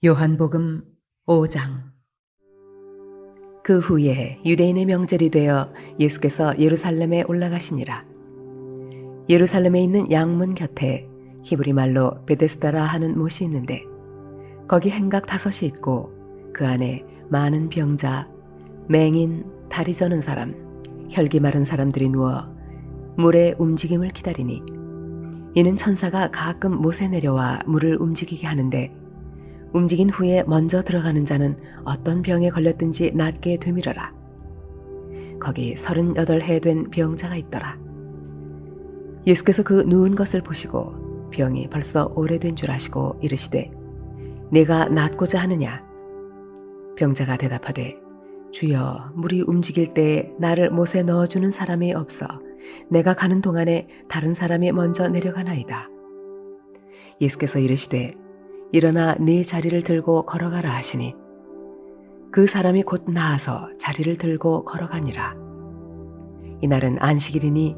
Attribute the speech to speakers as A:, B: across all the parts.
A: 요한복음 5장. 그 후에 유대인의 명절이 되어 예수께서 예루살렘에 올라가시니라. 예루살렘에 있는 양문 곁에 히브리 말로 베데스다라 하는 못이 있는데 거기 행각 5이 있고 그 안에 많은 병자, 맹인, 다리 저는 사람, 혈기 마른 사람들이 누워 물의 움직임을 기다리니 이는 천사가 가끔 못에 내려와 물을 움직이게 하는데 움직인 후에 먼저 들어가는 자는 어떤 병에 걸렸든지 낫게 되밀어라. 거기 38해 된 병자가 있더라. 예수께서 그 누운 것을 보시고 병이 벌써 오래된 줄 아시고 이르시되 내가 낫고자 하느냐? 병자가 대답하되 주여, 물이 움직일 때에 나를 못에 넣어주는 사람이 없어 내가 가는 동안에 다른 사람이 먼저 내려가나이다. 예수께서 이르시되 일어나 네 자리를 들고 걸어가라 하시니 그 사람이 곧 나아서 자리를 들고 걸어가니라. 이날은 안식일이니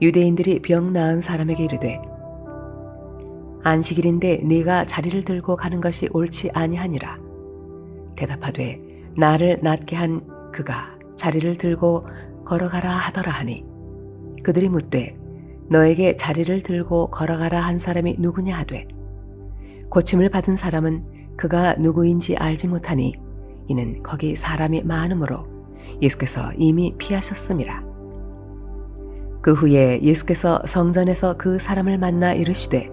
A: 유대인들이 병 나은 사람에게 이르되 안식일인데 네가 자리를 들고 가는 것이 옳지 아니하니라. 대답하되 나를 낫게 한 그가 자리를 들고 걸어가라 하더라 하니 그들이 묻되 너에게 자리를 들고 걸어가라 한 사람이 누구냐 하되 고침을 받은 사람은 그가 누구인지 알지 못하니 이는 거기 사람이 많으므로 예수께서 이미 피하셨음이라. 그 후에 예수께서 성전에서 그 사람을 만나 이르시되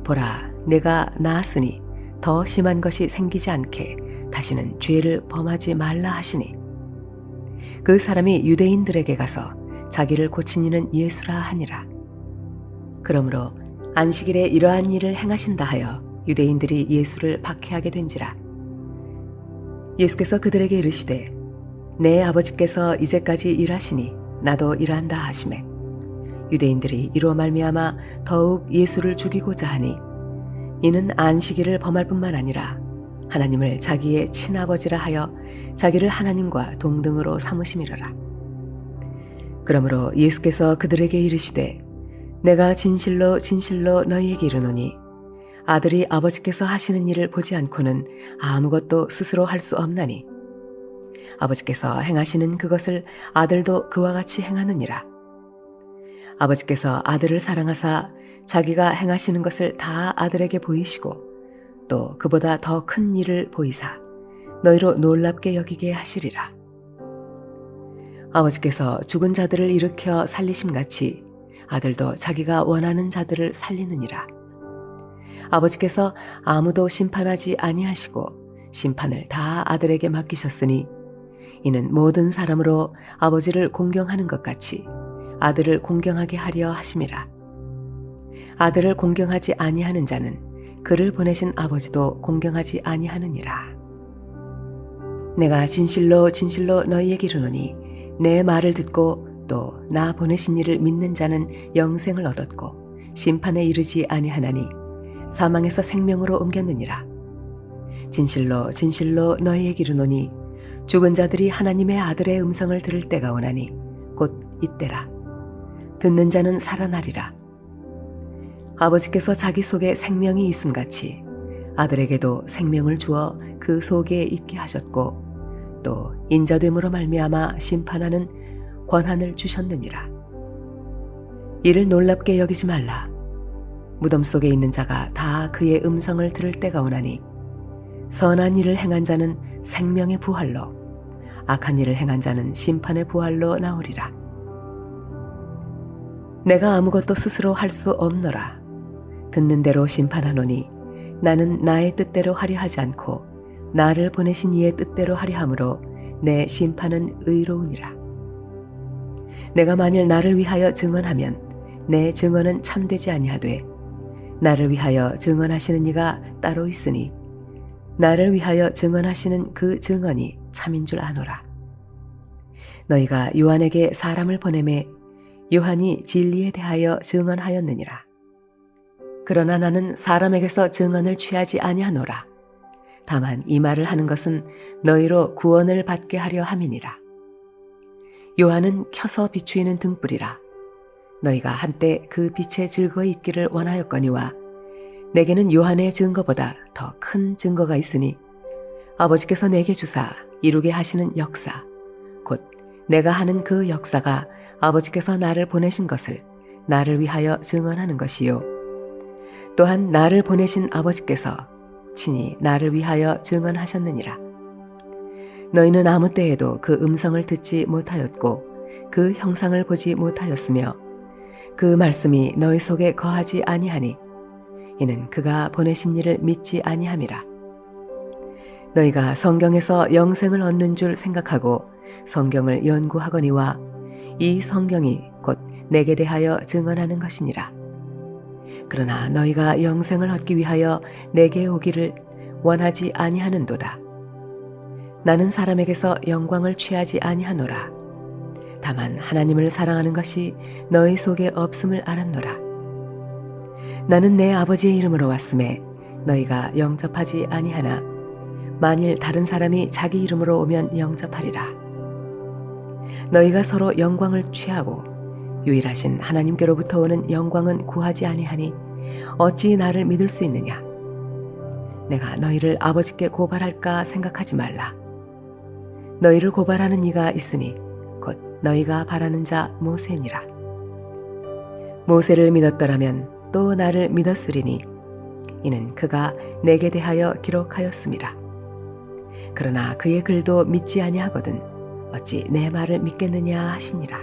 A: 보라, 내가 나았으니 더 심한 것이 생기지 않게 다시는 죄를 범하지 말라 하시니 그 사람이 유대인들에게 가서 자기를 고친 이는 예수라 하니라. 그러므로 안식일에 이러한 일을 행하신다 하여 유대인들이 예수를 박해하게 된지라. 예수께서 그들에게 이르시되 내 아버지께서 이제까지 일하시니 나도 일한다 하시매 유대인들이 이로 말미암아 더욱 예수를 죽이고자 하니 이는 안식일을 범할 뿐만 아니라 하나님을 자기의 친아버지라 하여 자기를 하나님과 동등으로 삼으심이로라. 그러므로 예수께서 그들에게 이르시되 내가 진실로 진실로 너희에게 이르노니 아들이 아버지께서 하시는 일을 보지 않고는 아무것도 스스로 할 수 없나니 아버지께서 행하시는 그것을 아들도 그와 같이 행하느니라. 아버지께서 아들을 사랑하사 자기가 행하시는 것을 다 아들에게 보이시고 또 그보다 더 큰 일을 보이사 너희로 놀랍게 여기게 하시리라. 아버지께서 죽은 자들을 일으켜 살리심같이 아들도 자기가 원하는 자들을 살리느니라. 아버지께서 아무도 심판하지 아니하시고 심판을 다 아들에게 맡기셨으니 이는 모든 사람으로 아버지를 공경하는 것 같이 아들을 공경하게 하려 하심이라. 아들을 공경하지 아니하는 자는 그를 보내신 아버지도 공경하지 아니하느니라. 내가 진실로 진실로 너희에게 이르노니 내 말을 듣고 또 나 보내신 이를 믿는 자는 영생을 얻었고 심판에 이르지 아니하나니 사망에서 생명으로 옮겼느니라. 진실로 진실로 너희에게 이르노니 죽은 자들이 하나님의 아들의 음성을 들을 때가 오나니 곧 이때라. 듣는 자는 살아나리라. 아버지께서 자기 속에 생명이 있음같이 아들에게도 생명을 주어 그 속에 있게 하셨고 또 인자됨으로 말미암아 심판하는 권한을 주셨느니라. 이를 놀랍게 여기지 말라. 무덤 속에 있는 자가 다 그의 음성을 들을 때가 오나니 선한 일을 행한 자는 생명의 부활로 악한 일을 행한 자는 심판의 부활로 나오리라. 내가 아무것도 스스로 할 수 없노라. 듣는 대로 심판하노니 나는 나의 뜻대로 하려 하지 않고 나를 보내신 이의 뜻대로 하려 함으로 내 심판은 의로우니라. 내가 만일 나를 위하여 증언하면 내 증언은 참되지 아니하되 나를 위하여 증언하시는 이가 따로 있으니 나를 위하여 증언하시는 그 증언이 참인 줄 아노라. 너희가 요한에게 사람을 보내매 요한이 진리에 대하여 증언하였느니라. 그러나 나는 사람에게서 증언을 취하지 아니하노라. 다만 이 말을 하는 것은 너희로 구원을 받게 하려 함이니라. 요한은 켜서 비추이는 등불이라. 너희가 한때 그 빛에 즐거이 있기를 원하였거니와 내게는 요한의 증거보다 더 큰 증거가 있으니 아버지께서 내게 주사 이루게 하시는 역사, 곧 내가 하는 그 역사가 아버지께서 나를 보내신 것을 나를 위하여 증언하는 것이요. 또한 나를 보내신 아버지께서 친히 나를 위하여 증언하셨느니라. 너희는 아무 때에도 그 음성을 듣지 못하였고 그 형상을 보지 못하였으며 그 말씀이 너희 속에 거하지 아니하니 이는 그가 보내신 이를 믿지 아니함이라. 너희가 성경에서 영생을 얻는 줄 생각하고 성경을 연구하거니와 이 성경이 곧 내게 대하여 증언하는 것이니라. 그러나 너희가 영생을 얻기 위하여 내게 오기를 원하지 아니하는도다. 나는 사람에게서 영광을 취하지 아니하노라. 다만 하나님을 사랑하는 것이 너희 속에 없음을 알았노라. 나는 내 아버지의 이름으로 왔음에 너희가 영접하지 아니하나 만일 다른 사람이 자기 이름으로 오면 영접하리라. 너희가 서로 영광을 취하고 유일하신 하나님께로부터 오는 영광은 구하지 아니하니 어찌 나를 믿을 수 있느냐? 내가 너희를 아버지께 고발할까 생각하지 말라. 너희를 고발하는 이가 있으니 곧 너희가 바라는 자 모세니라. 모세를 믿었더라면 또 나를 믿었으리니 이는 그가 내게 대하여 기록하였음이라. 그러나 그의 글도 믿지 아니하거든 어찌 내 말을 믿겠느냐 하시니라.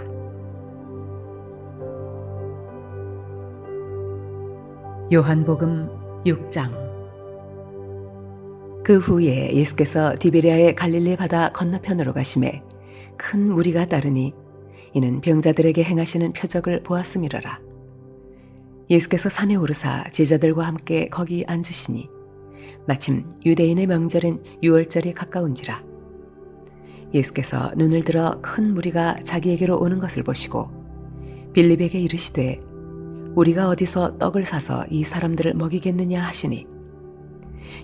A: 요한복음 6장. 그 후에 예수께서 디베랴의 갈릴리 바다 건너편으로 가심에 큰 무리가 따르니 이는 병자들에게 행하시는 표적을 보았음이로라. 예수께서 산에 오르사 제자들과 함께 거기 앉으시니 마침 유대인의 명절인 유월절이 가까운지라. 예수께서 눈을 들어 큰 무리가 자기에게로 오는 것을 보시고 빌립에게 이르시되 우리가 어디서 떡을 사서 이 사람들을 먹이겠느냐 하시니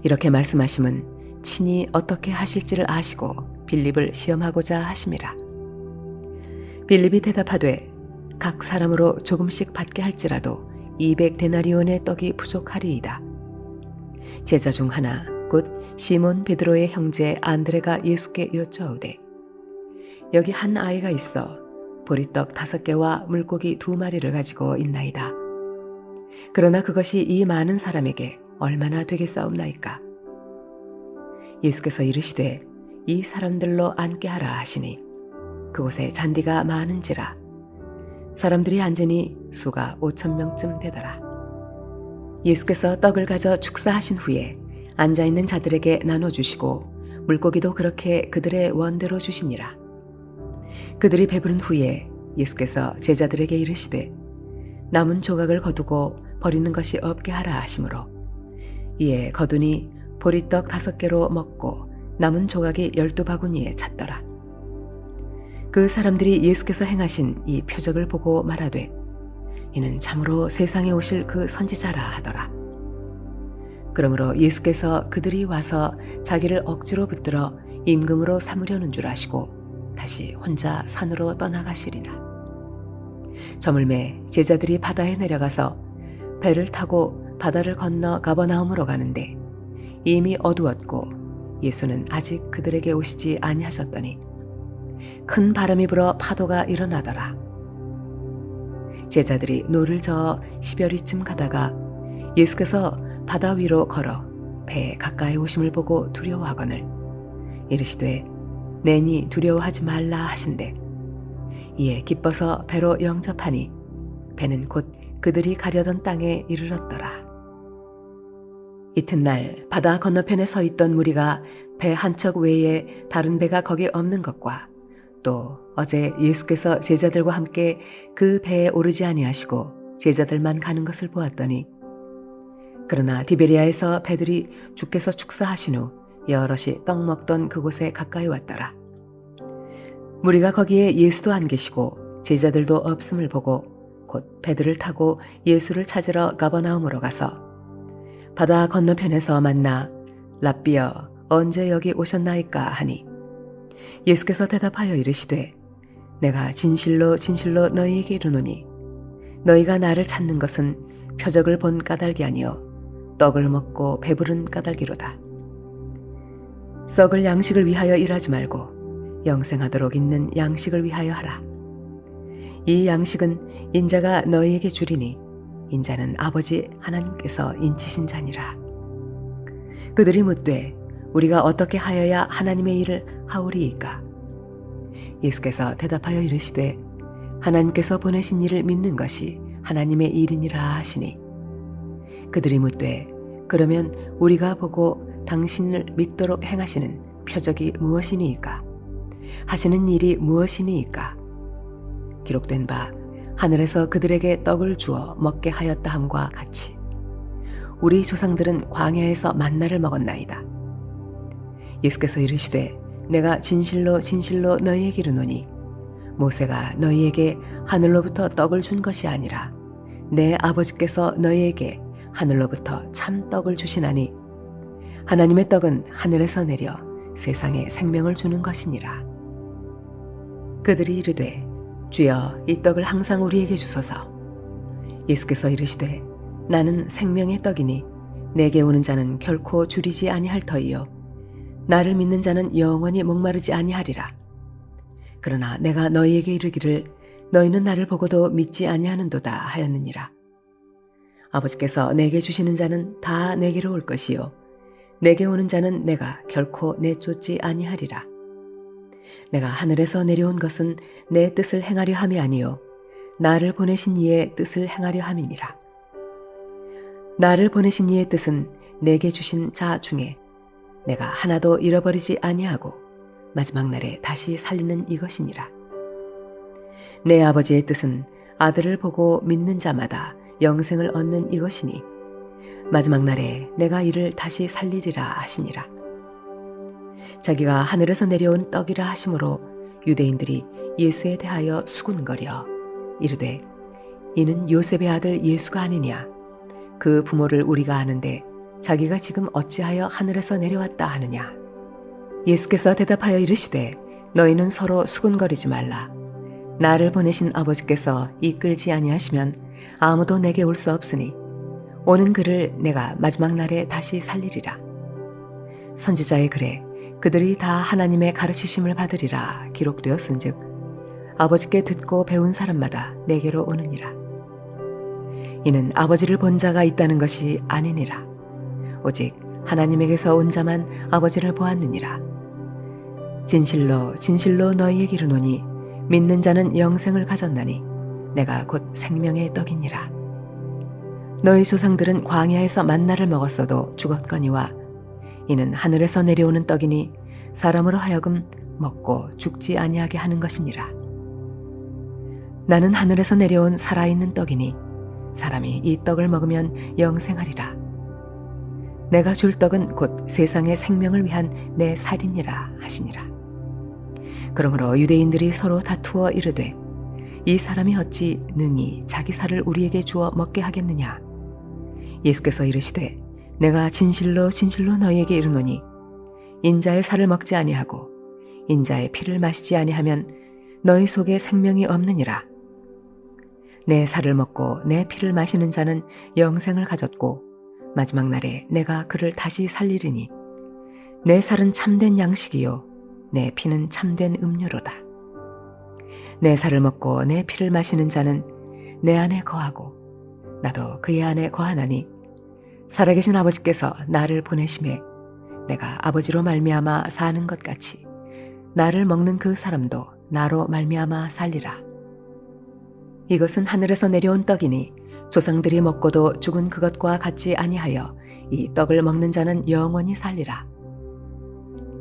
A: 이렇게 말씀하심은 친히 어떻게 하실지를 아시고 빌립을 시험하고자 하심이라. 빌립이 대답하되 각 사람으로 조금씩 받게 할지라도 200데나리온의 떡이 부족하리이다. 제자 중 하나 곧 시몬 베드로의 형제 안드레가 예수께 여짜오되 여기 한 아이가 있어 보리떡 5개와 물고기 2마리를 가지고 있나이다. 그러나 그것이 이 많은 사람에게 얼마나 되겠사옵나이까? 예수께서 이르시되 이 사람들로 앉게 하라 하시니 그곳에 잔디가 많은지라 사람들이 앉으니 수가 5,000명쯤 되더라. 예수께서 떡을 가져 축사하신 후에 앉아있는 자들에게 나눠주시고 물고기도 그렇게 그들의 원대로 주시니라. 그들이 배부른 후에 예수께서 제자들에게 이르시되 남은 조각을 거두고 버리는 것이 없게 하라 하시므로 이에 거두니 보리떡 5개로 먹고 남은 조각이 12바구니에 찼더라. 그 사람들이 예수께서 행하신 이 표적을 보고 말하되 이는 참으로 세상에 오실 그 선지자라 하더라. 그러므로 예수께서 그들이 와서 자기를 억지로 붙들어 임금으로 삼으려는 줄 아시고 다시 혼자 산으로 떠나가시리라. 저물매 제자들이 바다에 내려가서 배를 타고 바다를 건너 가버나움으로 가는데 이미 어두웠고 예수는 아직 그들에게 오시지 아니하셨더니 큰 바람이 불어 파도가 일어나더라. 제자들이 노를 저어 10여리쯤 가다가 예수께서 바다 위로 걸어 배에 가까이 오심을 보고 두려워하거늘 이르시되 내니 두려워하지 말라 하신대 이에 기뻐서 배로 영접하니 배는 곧 그들이 가려던 땅에 이르렀더라. 이튿날 바다 건너편에 서 있던 무리가 배 한 척 외에 다른 배가 거기 없는 것과 또 어제 예수께서 제자들과 함께 그 배에 오르지 아니하시고 제자들만 가는 것을 보았더니 그러나 디베리아에서 배들이 주께서 축사하신 후 여럿이 떡 먹던 그곳에 가까이 왔더라. 무리가 거기에 예수도 안 계시고 제자들도 없음을 보고 곧 배들을 타고 예수를 찾으러 가버나움으로 가서 바다 건너편에서 만나 랍비여 언제 여기 오셨나이까 하니 예수께서 대답하여 이르시되 내가 진실로 진실로 너희에게 이르노니 너희가 나를 찾는 것은 표적을 본 까닭이 아니요 떡을 먹고 배부른 까닭이로다. 썩을 양식을 위하여 일하지 말고 영생하도록 있는 양식을 위하여 하라. 이 양식은 인자가 너희에게 주리니 인자는 아버지 하나님께서 인치신 자니라. 그들이 묻되 우리가 어떻게 하여야 하나님의 일을 하오리이까? 예수께서 대답하여 이르시되 하나님께서 보내신 일을 믿는 것이 하나님의 일이니라 하시니, 그들이 묻되 그러면 우리가 보고 당신을 믿도록 행하시는 표적이 무엇이니이까? 하시는 일이 무엇이니이까? 기록된 바 하늘에서 그들에게 떡을 주어 먹게 하였다 함과 같이 우리 조상들은 광야에서 만나를 먹었나이다. 예수께서 이르시되 내가 진실로 진실로 너희에게 이르노니 모세가 너희에게 하늘로부터 떡을 준 것이 아니라 내 아버지께서 너희에게 하늘로부터 참 떡을 주시나니 하나님의 떡은 하늘에서 내려 세상에 생명을 주는 것이니라. 그들이 이르되 주여 이 떡을 항상 우리에게 주소서. 예수께서 이르시되 나는 생명의 떡이니 내게 오는 자는 결코 줄이지 아니할 터이요 나를 믿는 자는 영원히 목마르지 아니하리라. 그러나 내가 너희에게 이르기를 너희는 나를 보고도 믿지 아니하는도다 하였느니라. 아버지께서 내게 주시는 자는 다 내게로 올 것이요 내게 오는 자는 내가 결코 내쫓지 아니하리라. 내가 하늘에서 내려온 것은 내 뜻을 행하려 함이 아니요 나를 보내신 이의 뜻을 행하려 함이니라. 나를 보내신 이의 뜻은 내게 주신 자 중에 내가 하나도 잃어버리지 아니하고 마지막 날에 다시 살리는 이것이니라. 내 아버지의 뜻은 아들을 보고 믿는 자마다 영생을 얻는 이것이니 마지막 날에 내가 이를 다시 살리리라 하시니라. 자기가 하늘에서 내려온 떡이라 하심으로 유대인들이 예수에 대하여 수군거려 이르되 이는 요셉의 아들 예수가 아니냐? 그 부모를 우리가 아는데 자기가 지금 어찌하여 하늘에서 내려왔다 하느냐? 예수께서 대답하여 이르시되 너희는 서로 수군거리지 말라. 나를 보내신 아버지께서 이끌지 아니하시면 아무도 내게 올 수 없으니 오는 그를 내가 마지막 날에 다시 살리리라. 선지자의 글에 그들이 다 하나님의 가르치심을 받으리라 기록되었은즉 아버지께 듣고 배운 사람마다 내게로 오느니라. 이는 아버지를 본 자가 있다는 것이 아니니라. 오직 하나님에게서 온 자만 아버지를 보았느니라. 진실로 진실로 너희에게 이르노니 믿는 자는 영생을 가졌나니 내가 곧 생명의 떡이니라. 너희 조상들은 광야에서 만나를 먹었어도 죽었거니와 이는 하늘에서 내려오는 떡이니 사람으로 하여금 먹고 죽지 아니하게 하는 것이니라. 나는 하늘에서 내려온 살아있는 떡이니 사람이 이 떡을 먹으면 영생하리라. 내가 줄 떡은 곧 세상의 생명을 위한 내 살이니라 하시니라. 그러므로 유대인들이 서로 다투어 이르되 이 사람이 어찌 능히 자기 살을 우리에게 주어 먹게 하겠느냐? 예수께서 이르시되 내가 진실로 진실로 너희에게 이르노니 인자의 살을 먹지 아니하고 인자의 피를 마시지 아니하면 너희 속에 생명이 없느니라. 내 살을 먹고 내 피를 마시는 자는 영생을 가졌고 마지막 날에 내가 그를 다시 살리리니 내 살은 참된 양식이요 내 피는 참된 음료로다. 내 살을 먹고 내 피를 마시는 자는 내 안에 거하고 나도 그의 안에 거하나니 살아계신 아버지께서 나를 보내심에 내가 아버지로 말미암아 사는 것 같이 나를 먹는 그 사람도 나로 말미암아 살리라. 이것은 하늘에서 내려온 떡이니 조상들이 먹고도 죽은 그것과 같지 아니하여 이 떡을 먹는 자는 영원히 살리라.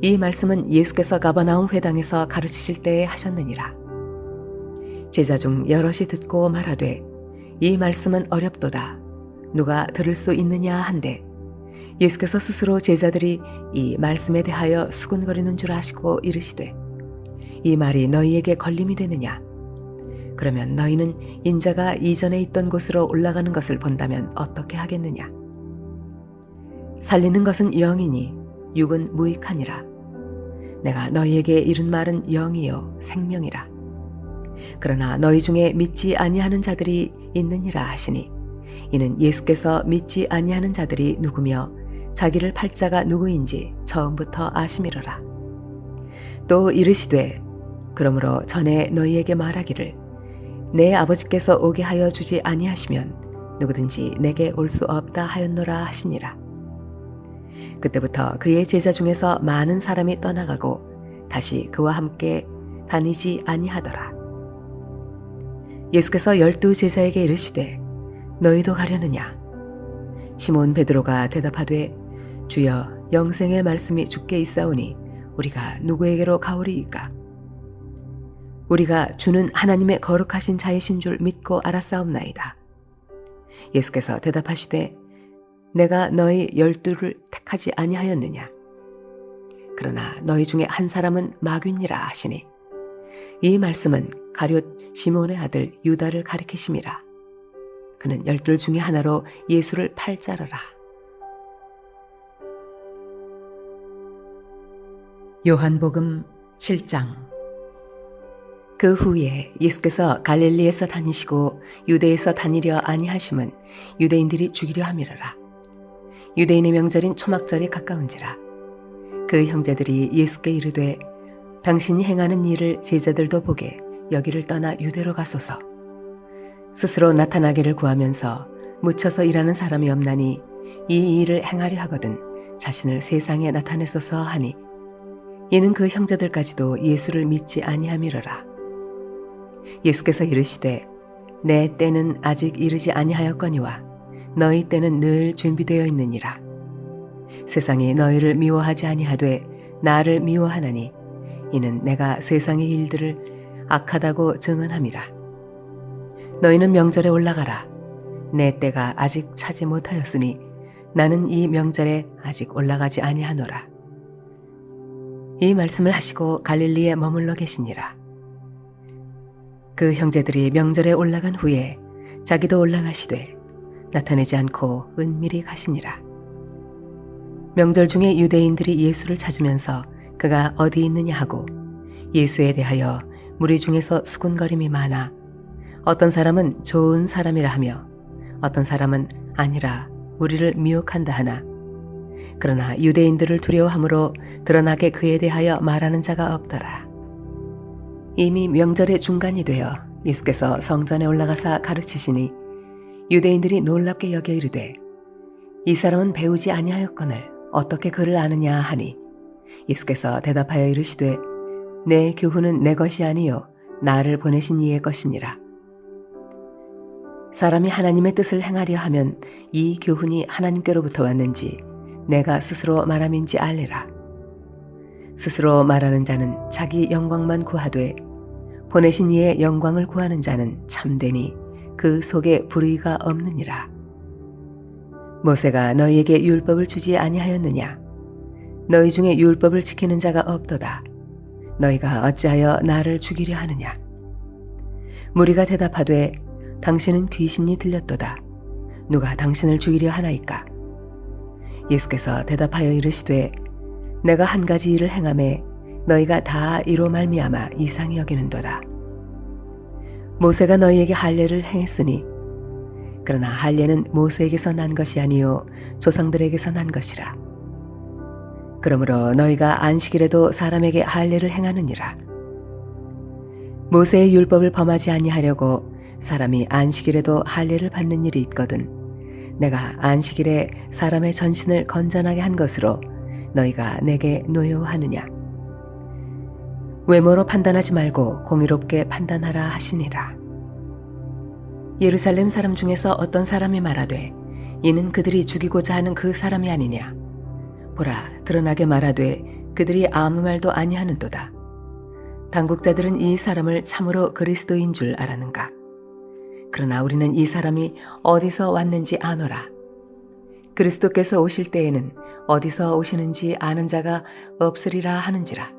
A: 이 말씀은 예수께서 가버나움 회당에서 가르치실 때에 하셨느니라. 제자 중 여럿이 듣고 말하되 이 말씀은 어렵도다. 누가 들을 수 있느냐 한데 예수께서 스스로 제자들이 이 말씀에 대하여 수군거리는 줄 아시고 이르시되 이 말이 너희에게 걸림이 되느냐? 그러면 너희는 인자가 이전에 있던 곳으로 올라가는 것을 본다면 어떻게 하겠느냐? 살리는 것은 영이니 육은 무익하니라. 내가 너희에게 이른 말은 영이요 생명이라. 그러나 너희 중에 믿지 아니하는 자들이 있느니라 하시니 이는 예수께서 믿지 아니하는 자들이 누구며 자기를 팔자가 누구인지 처음부터 아심이로라. 또 이르시되 그러므로 전에 너희에게 말하기를 내 아버지께서 오게 하여 주지 아니하시면 누구든지 내게 올 수 없다 하였노라 하시니라. 그때부터 그의 제자 중에서 많은 사람이 떠나가고 다시 그와 함께 다니지 아니하더라. 예수께서 12 제자에게 이르시되 너희도 가려느냐? 시몬 베드로가 대답하되 주여 영생의 말씀이 주께 있사오니 우리가 누구에게로 가오리이까? 우리가 주는 하나님의 거룩하신 자이신 줄 믿고 알았사옵나이다. 예수께서 대답하시되 내가 너희 12를 택하지 아니하였느냐? 그러나 너희 중에 한 사람은 마귀니라 하시니 이 말씀은 가룟 시몬의 아들 유다를 가리키심이라. 그는 12 중에 하나로 예수를 팔자르라. 요한복음 7장. 그 후에 예수께서 갈릴리에서 다니시고 유대에서 다니려 아니하심은 유대인들이 죽이려 함이로라. 유대인의 명절인 초막절이 가까운지라. 그 형제들이 예수께 이르되 당신이 행하는 일을 제자들도 보게 여기를 떠나 유대로 가소서. 스스로 나타나기를 구하면서 묻혀서 일하는 사람이 없나니 이 일을 행하려 하거든 자신을 세상에 나타내소서 하니 이는 그 형제들까지도 예수를 믿지 아니함이로라. 예수께서 이르시되 내 때는 아직 이르지 아니하였거니와 너희 때는 늘 준비되어 있느니라. 세상이 너희를 미워하지 아니하되 나를 미워하나니 이는 내가 세상의 일들을 악하다고 증언함이라. 너희는 명절에 올라가라. 내 때가 아직 차지 못하였으니 나는 이 명절에 아직 올라가지 아니하노라. 이 말씀을 하시고 갈릴리에 머물러 계시니라. 그 형제들이 명절에 올라간 후에 자기도 올라가시되 나타내지 않고 은밀히 가시니라. 명절 중에 유대인들이 예수를 찾으면서 그가 어디 있느냐 하고 예수에 대하여 무리 중에서 수군거림이 많아 어떤 사람은 좋은 사람이라 하며 어떤 사람은 아니라 우리를 미혹한다 하나 그러나 유대인들을 두려워함으로 드러나게 그에 대하여 말하는 자가 없더라. 이미 명절의 중간이 되어 예수께서 성전에 올라가사 가르치시니 유대인들이 놀랍게 여겨 이르되 이 사람은 배우지 아니하였거늘 어떻게 그를 아느냐 하니 예수께서 대답하여 이르시되 내 교훈은 내 것이 아니요 나를 보내신 이의 것이니라. 사람이 하나님의 뜻을 행하려 하면 이 교훈이 하나님께로부터 왔는지 내가 스스로 말함인지 알리라. 스스로 말하는 자는 자기 영광만 구하되 보내신 이의 영광을 구하는 자는 참되니 그 속에 불의가 없느니라. 모세가 너희에게 율법을 주지 아니하였느냐? 너희 중에 율법을 지키는 자가 없도다. 너희가 어찌하여 나를 죽이려 하느냐? 무리가 대답하되 당신은 귀신이 들렸도다. 누가 당신을 죽이려 하나이까? 예수께서 대답하여 이르시되 내가 한 가지 일을 행하매 너희가 다 이로 말미암아 이상히 여기는도다. 모세가 너희에게 할례를 행했으니 그러나 할례는 모세에게서 난 것이 아니요 조상들에게서 난 것이라. 그러므로 너희가 안식일에도 사람에게 할례를 행하느니라. 모세의 율법을 범하지 아니하려고 사람이 안식일에도 할례를 받는 일이 있거든 내가 안식일에 사람의 전신을 건전하게 한 것으로 너희가 내게 노여워하느냐? 외모로 판단하지 말고 공의롭게 판단하라 하시니라. 예루살렘 사람 중에서 어떤 사람이 말하되 이는 그들이 죽이고자 하는 그 사람이 아니냐? 보라, 드러나게 말하되 그들이 아무 말도 아니하는도다. 당국자들은 이 사람을 참으로 그리스도인 줄 알았는가? 그러나 우리는 이 사람이 어디서 왔는지 아노라. 그리스도께서 오실 때에는 어디서 오시는지 아는 자가 없으리라 하는지라.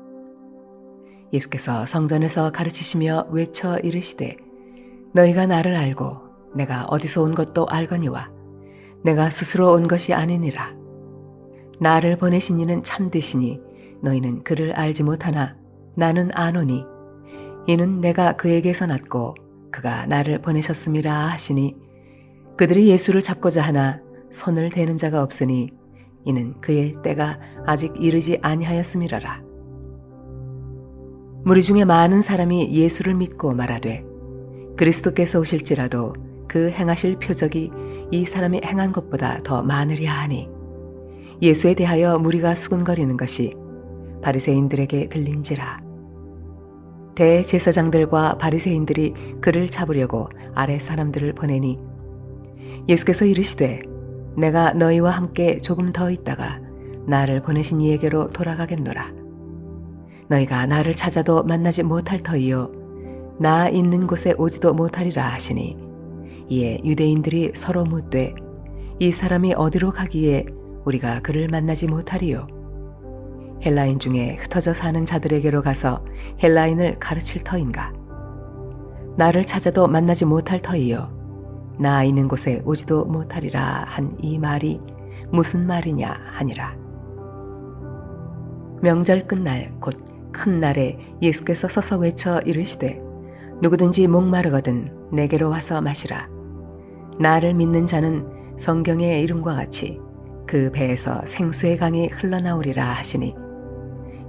A: 예수께서 성전에서 가르치시며 외쳐 이르시되 너희가 나를 알고 내가 어디서 온 것도 알거니와 내가 스스로 온 것이 아니니라. 나를 보내신 이는 참되시니 너희는 그를 알지 못하나 나는 아노니 이는 내가 그에게서 났고 그가 나를 보내셨음이라 하시니 그들이 예수를 잡고자 하나 손을 대는 자가 없으니 이는 그의 때가 아직 이르지 아니하였음이라라. 무리 중에 많은 사람이 예수를 믿고 말하되 그리스도께서 오실지라도 그 행하실 표적이 이 사람이 행한 것보다 더 많으랴 하니 예수에 대하여 무리가 수군거리는 것이 바리새인들에게 들린지라. 대제사장들과 바리새인들이 그를 잡으려고 아랫 사람들을 보내니 예수께서 이르시되 내가 너희와 함께 조금 더 있다가 나를 보내신 이에게로 돌아가겠노라. 너희가 나를 찾아도 만나지 못할 터이요 나 있는 곳에 오지도 못하리라 하시니 이에 유대인들이 서로 묻되 이 사람이 어디로 가기에 우리가 그를 만나지 못하리요. 헬라인 중에 흩어져 사는 자들에게로 가서 헬라인을 가르칠 터인가? 나를 찾아도 만나지 못할 터이요 나 있는 곳에 오지도 못하리라 한 이 말이 무슨 말이냐 하니라. 명절 끝날 곧 큰 날에 예수께서 서서 외쳐 이르시되 누구든지 목마르거든 내게로 와서 마시라. 나를 믿는 자는 성경의 이름과 같이 그 배에서 생수의 강이 흘러나오리라 하시니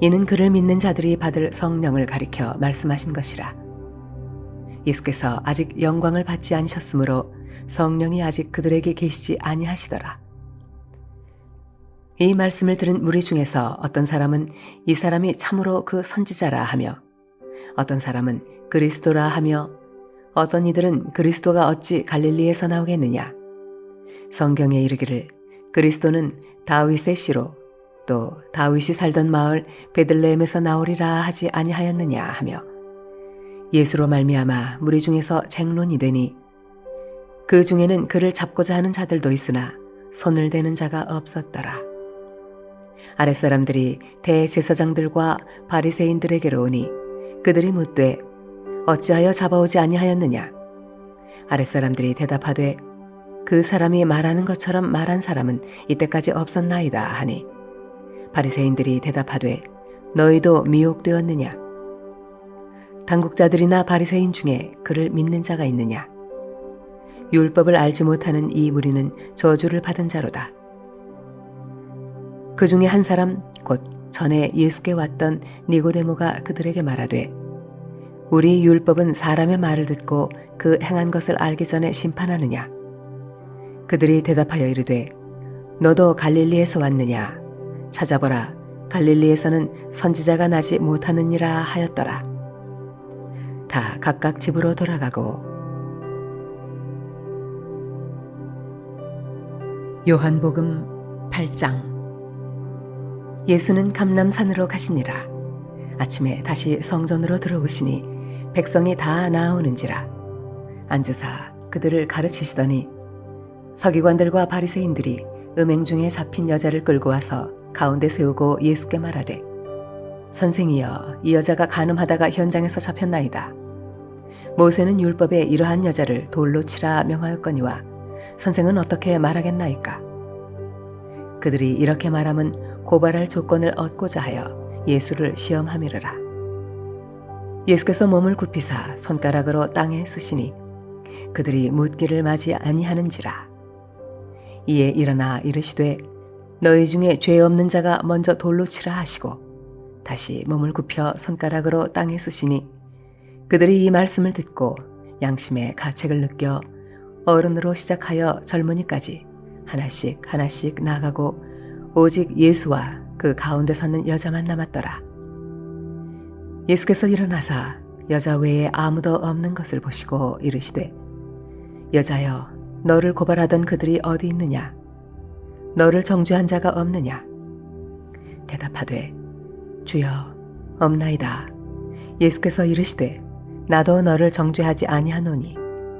A: 이는 그를 믿는 자들이 받을 성령을 가리켜 말씀하신 것이라. 예수께서 아직 영광을 받지 않으셨으므로 성령이 아직 그들에게 계시지 아니하시더라. 이 말씀을 들은 무리 중에서 어떤 사람은 이 사람이 참으로 그 선지자라 하며 어떤 사람은 그리스도라 하며 어떤 이들은 그리스도가 어찌 갈릴리에서 나오겠느냐. 성경에 이르기를 그리스도는 다윗의 씨로 또 다윗이 살던 마을 베들레헴에서 나오리라 하지 아니하였느냐 하며 예수로 말미암아 무리 중에서 쟁론이 되니 그 중에는 그를 잡고자 하는 자들도 있으나 손을 대는 자가 없었더라. 아랫사람들이 대제사장들과 바리새인들에게로 오니 그들이 묻되 어찌하여 잡아오지 아니하였느냐. 아랫사람들이 대답하되 그 사람이 말하는 것처럼 말한 사람은 이때까지 없었나이다 하니 바리새인들이 대답하되 너희도 미혹되었느냐. 당국자들이나 바리새인 중에 그를 믿는 자가 있느냐. 율법을 알지 못하는 이 무리는 저주를 받은 자로다. 그 중에 한 사람 곧 전에 예수께 왔던 니고데모가 그들에게 말하되 우리 율법은 사람의 말을 듣고 그 행한 것을 알기 전에 심판하느냐. 그들이 대답하여 이르되 너도 갈릴리에서 왔느냐. 찾아보라. 갈릴리에서는 선지자가 나지 못하느니라 하였더라. 다 각각 집으로 돌아가고 요한복음 8장. 예수는 감람산으로 가시니라. 아침에 다시 성전으로 들어오시니 백성이 다 나아오는지라. 앉으사 그들을 가르치시더니 서기관들과 바리새인들이 음행 중에 잡힌 여자를 끌고 와서 가운데 세우고 예수께 말하되 선생이여 이 여자가 간음하다가 현장에서 잡혔나이다. 모세는 율법에 이러한 여자를 돌로 치라 명하였거니와 선생은 어떻게 말하겠나이까. 그들이 이렇게 말함은 고발할 조건을 얻고자 하여 예수를 시험함이르라. 예수께서 몸을 굽히사 손가락으로 땅에 쓰시니 그들이 묻기를 맞이 아니하는지라. 이에 일어나 이르시되 너희 중에 죄 없는 자가 먼저 돌로 치라 하시고 다시 몸을 굽혀 손가락으로 땅에 쓰시니 그들이 이 말씀을 듣고 양심의 가책을 느껴 어른으로 시작하여 젊은이까지 하나씩 하나씩 나가고 오직 예수와 그 가운데 서는 여자만 남았더라. 예수께서 일어나사 여자 외에 아무도 없는 것을 보시고 이르시되 여자여 너를 고발하던 그들이 어디 있느냐. 너를 정죄한 자가 없느냐. 대답하되 주여 없나이다. 예수께서 이르시되 나도 너를 정죄하지 아니하노니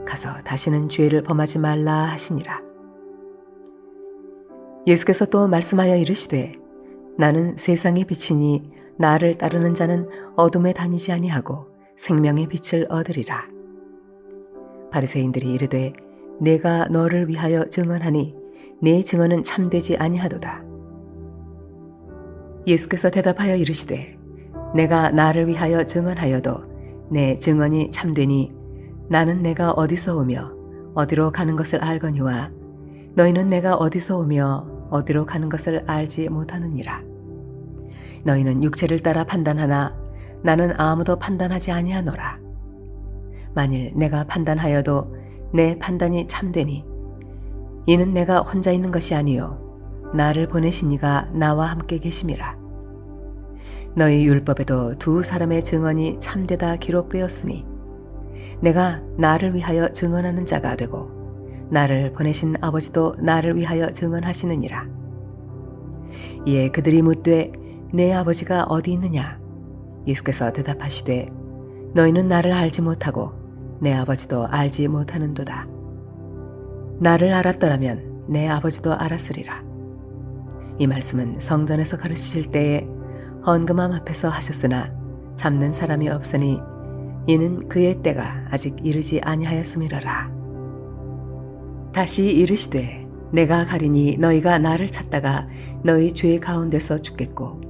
A: 가서 다시는 죄를 범하지 말라 하시니라. 예수께서 또 말씀하여 이르시되 나는 세상의 빛이니 나를 따르는 자는 어둠에 다니지 아니하고 생명의 빛을 얻으리라. 바리새인들이 이르되 내가 너를 위하여 증언하니 네 증언은 참되지 아니하도다. 예수께서 대답하여 이르시되 내가 나를 위하여 증언하여도 내 증언이 참되니 나는 내가 어디서 오며 어디로 가는 것을 알거니와 너희는 내가 어디서 오며 어디로 가는 것을 알지 못하느니라. 너희는 육체를 따라 판단하나 나는 아무도 판단하지 아니하노라. 만일 내가 판단하여도 내 판단이 참되니 이는 내가 혼자 있는 것이 아니요 나를 보내신 이가 나와 함께 계심이라. 너희 율법에도 두 사람의 증언이 참되다 기록되었으니 내가 나를 위하여 증언하는 자가 되고 나를 보내신 아버지도 나를 위하여 증언하시느니라. 이에 그들이 묻되 내 아버지가 어디 있느냐? 예수께서 대답하시되 너희는 나를 알지 못하고 내 아버지도 알지 못하는도다. 나를 알았더라면 내 아버지도 알았으리라. 이 말씀은 성전에서 가르치실 때에 헌금함 앞에서 하셨으나 잡는 사람이 없으니 이는 그의 때가 아직 이르지 아니하였음이러라. 다시 이르시되 내가 가리니 너희가 나를 찾다가 너희 죄 가운데서 죽겠고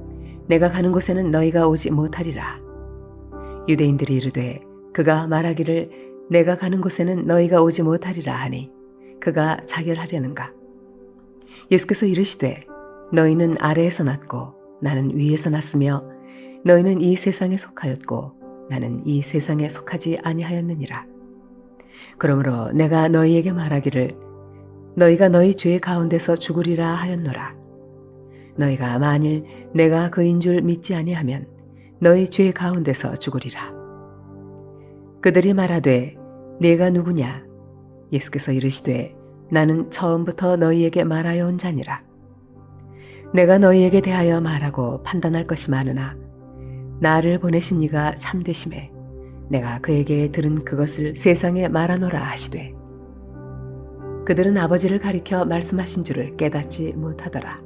A: 내가 가는 곳에는 너희가 오지 못하리라. 유대인들이 이르되 그가 말하기를 내가 가는 곳에는 너희가 오지 못하리라 하니 그가 자결하려는가? 예수께서 이르시되 너희는 아래에서 났고 나는 위에서 났으며 너희는 이 세상에 속하였고 나는 이 세상에 속하지 아니하였느니라. 그러므로 내가 너희에게 말하기를 너희가 너희 죄 가운데서 죽으리라 하였노라. 너희가 만일 내가 그인 줄 믿지 아니하면 너희 죄 가운데서 죽으리라. 그들이 말하되 네가 누구냐? 예수께서 이르시되 나는 처음부터 너희에게 말하여 온 자니라. 내가 너희에게 대하여 말하고 판단할 것이 많으나 나를 보내신 이가 참되심에 내가 그에게 들은 그것을 세상에 말하노라 하시되 그들은 아버지를 가리켜 말씀하신 줄을 깨닫지 못하더라.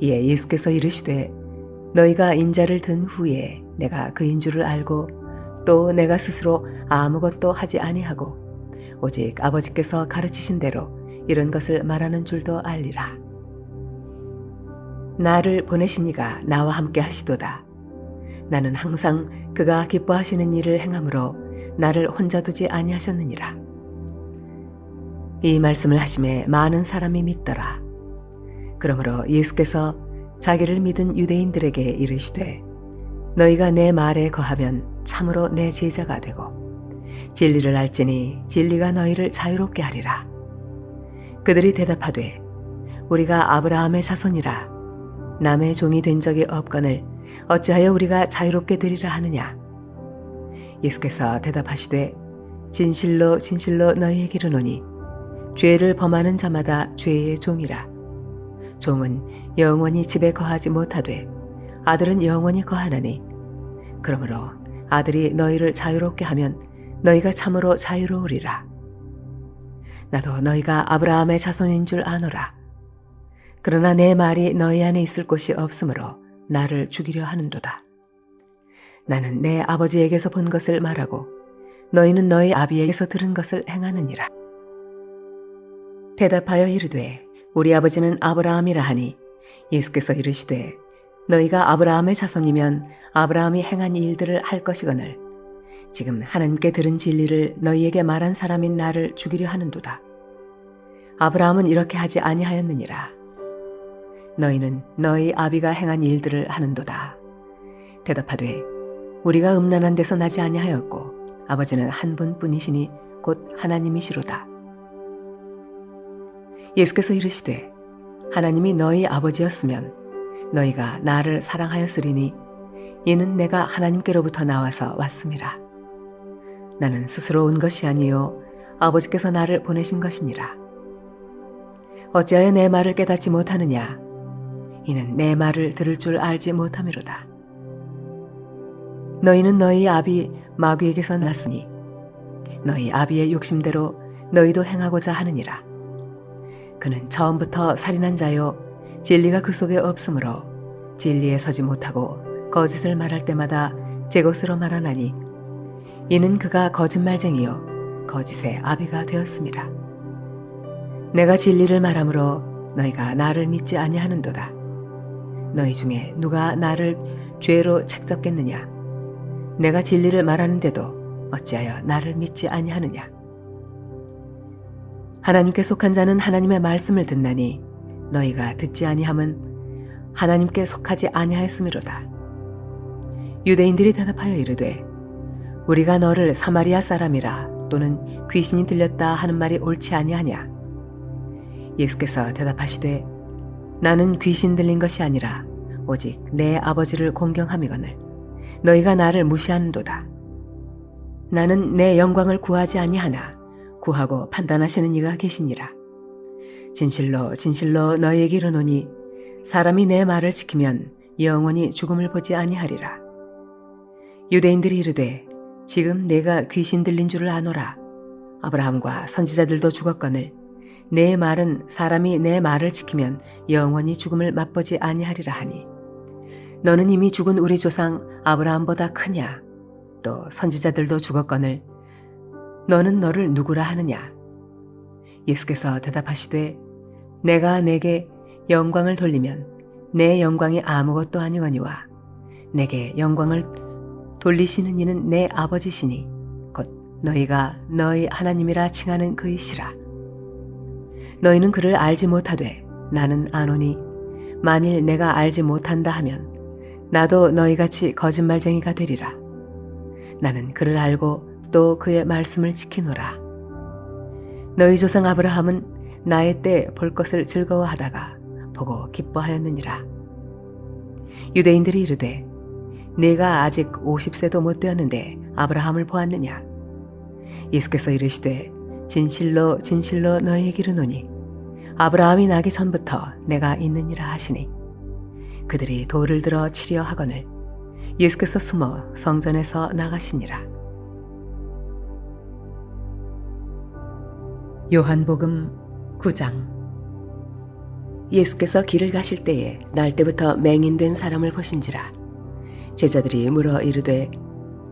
A: 이에 예수께서 이르시되 너희가 인자를 든 후에 내가 그인 줄을 알고 또 내가 스스로 아무것도 하지 아니하고 오직 아버지께서 가르치신 대로 이런 것을 말하는 줄도 알리라. 나를 보내신 이가 나와 함께 하시도다. 나는 항상 그가 기뻐하시는 일을 행함으로 나를 혼자 두지 아니하셨느니라. 이 말씀을 하심에 많은 사람이 믿더라. 그러므로 예수께서 자기를 믿은 유대인들에게 이르시되 너희가 내 말에 거하면 참으로 내 제자가 되고 진리를 알지니 진리가 너희를 자유롭게 하리라. 그들이 대답하되 우리가 아브라함의 자손이라 남의 종이 된 적이 없거늘 어찌하여 우리가 자유롭게 되리라 하느냐? 예수께서 대답하시되 진실로 진실로 너희에게 이르노니 죄를 범하는 자마다 죄의 종이라. 종은 영원히 집에 거하지 못하되 아들은 영원히 거하나니 그러므로 아들이 너희를 자유롭게 하면 너희가 참으로 자유로우리라. 나도 너희가 아브라함의 자손인 줄 아노라. 그러나 내 말이 너희 안에 있을 곳이 없으므로 나를 죽이려 하는도다. 나는 내 아버지에게서 본 것을 말하고 너희는 너희 아비에게서 들은 것을 행하느니라. 대답하여 이르되 우리 아버지는 아브라함이라 하니 예수께서 이르시되 너희가 아브라함의 자손이면 아브라함이 행한 일들을 할 것이거늘 지금 하나님께 들은 진리를 너희에게 말한 사람인 나를 죽이려 하는도다. 아브라함은 이렇게 하지 아니하였느니라. 너희는 너희 아비가 행한 일들을 하는도다. 대답하되 우리가 음란한 데서 나지 아니하였고 아버지는 한 분뿐이시니 곧 하나님이시로다. 예수께서 이르시되 하나님이 너희 아버지였으면 너희가 나를 사랑하였으리니 이는 내가 하나님께로부터 나와서 왔음이라. 나는 스스로 온 것이 아니요 아버지께서 나를 보내신 것이니라. 어찌하여 내 말을 깨닫지 못하느냐? 이는 내 말을 들을 줄 알지 못함이로다. 너희는 너희 아비 마귀에게서 났으니 너희 아비의 욕심대로 너희도 행하고자 하느니라. 그는 처음부터 살인한 자요 진리가 그 속에 없으므로 진리에 서지 못하고 거짓을 말할 때마다 제 것으로 말하나니 이는 그가 거짓말쟁이요 거짓의 아비가 되었습니다. 내가 진리를 말하므로 너희가 나를 믿지 아니하는도다. 너희 중에 누가 나를 죄로 책잡겠느냐? 내가 진리를 말하는데도 어찌하여 나를 믿지 아니하느냐? 하나님께 속한 자는 하나님의 말씀을 듣나니 너희가 듣지 아니함은 하나님께 속하지 아니하였음이로다. 유대인들이 대답하여 이르되 우리가 너를 사마리아 사람이라 또는 귀신이 들렸다 하는 말이 옳지 아니하냐. 예수께서 대답하시되 나는 귀신 들린 것이 아니라 오직 내 아버지를 공경함이거늘 너희가 나를 무시하는도다. 나는 내 영광을 구하지 아니하나 구하고 판단하시는 이가 계시니라. 진실로 진실로 너희에게 이르노니 사람이 내 말을 지키면 영원히 죽음을 보지 아니하리라. 유대인들이 이르되 지금 내가 귀신 들린 줄을 아노라. 아브라함과 선지자들도 죽었거늘 내 말은 사람이 내 말을 지키면 영원히 죽음을 맛보지 아니하리라 하니 너는 이미 죽은 우리 조상 아브라함보다 크냐? 또 선지자들도 죽었거늘 너는 너를 누구라 하느냐? 예수께서 대답하시되 내가 내게 영광을 돌리면 내 영광이 아무것도 아니거니와 내게 영광을 돌리시는 이는 내 아버지시니 곧 너희가 너희 하나님이라 칭하는 그이시라. 너희는 그를 알지 못하되 나는 아노니 만일 내가 알지 못한다 하면 나도 너희같이 거짓말쟁이가 되리라. 나는 그를 알고 또 그의 말씀을 지키노라. 너희 조상 아브라함은 나의 때 볼 것을 즐거워하다가 보고 기뻐하였느니라. 유대인들이 이르되 네가 아직 50세도 못 되었는데 아브라함을 보았느냐. 예수께서 이르시되 진실로 진실로 너희에게 이르노니 아브라함이 나기 전부터 내가 있느니라 하시니 그들이 돌을 들어 치려 하거늘 예수께서 숨어 성전에서 나가시니라. 요한복음 9장. 예수께서 길을 가실 때에 날 때부터 맹인된 사람을 보신지라. 제자들이 물어 이르되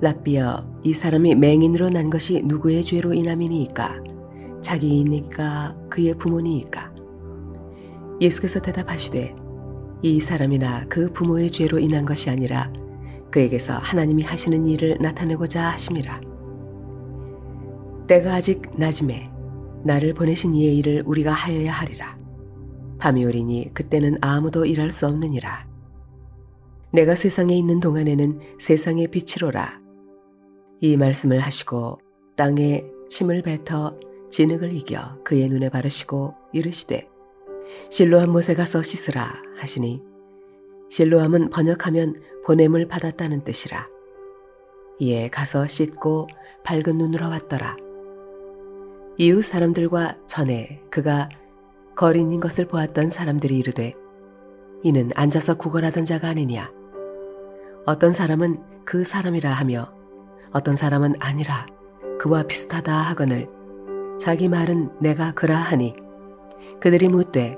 A: 랍비여 이 사람이 맹인으로 난 것이 누구의 죄로 인함이니이까 자기이니까 그의 부모니이까. 예수께서 대답하시되 이 사람이나 그 부모의 죄로 인한 것이 아니라 그에게서 하나님이 하시는 일을 나타내고자 하심이라. 때가 아직 낮음에 나를 보내신 이의 일을 우리가 하여야 하리라. 밤이 오리니 그때는 아무도 일할 수 없느니라. 내가 세상에 있는 동안에는 세상의 빛이로라. 이 말씀을 하시고 땅에 침을 뱉어 진흙을 이겨 그의 눈에 바르시고 이르시되 실로암 못에 가서 씻으라 하시니 실로암은 번역하면 보냄을 받았다는 뜻이라. 이에 가서 씻고 밝은 눈으로 왔더라. 이웃 사람들과 전에 그가 거린인 것을 보았던 사람들이 이르되 이는 앉아서 구걸하던 자가 아니냐. 어떤 사람은 그 사람이라 하며 어떤 사람은 아니라 그와 비슷하다 하거늘 자기 말은 내가 그라 하니 그들이 묻되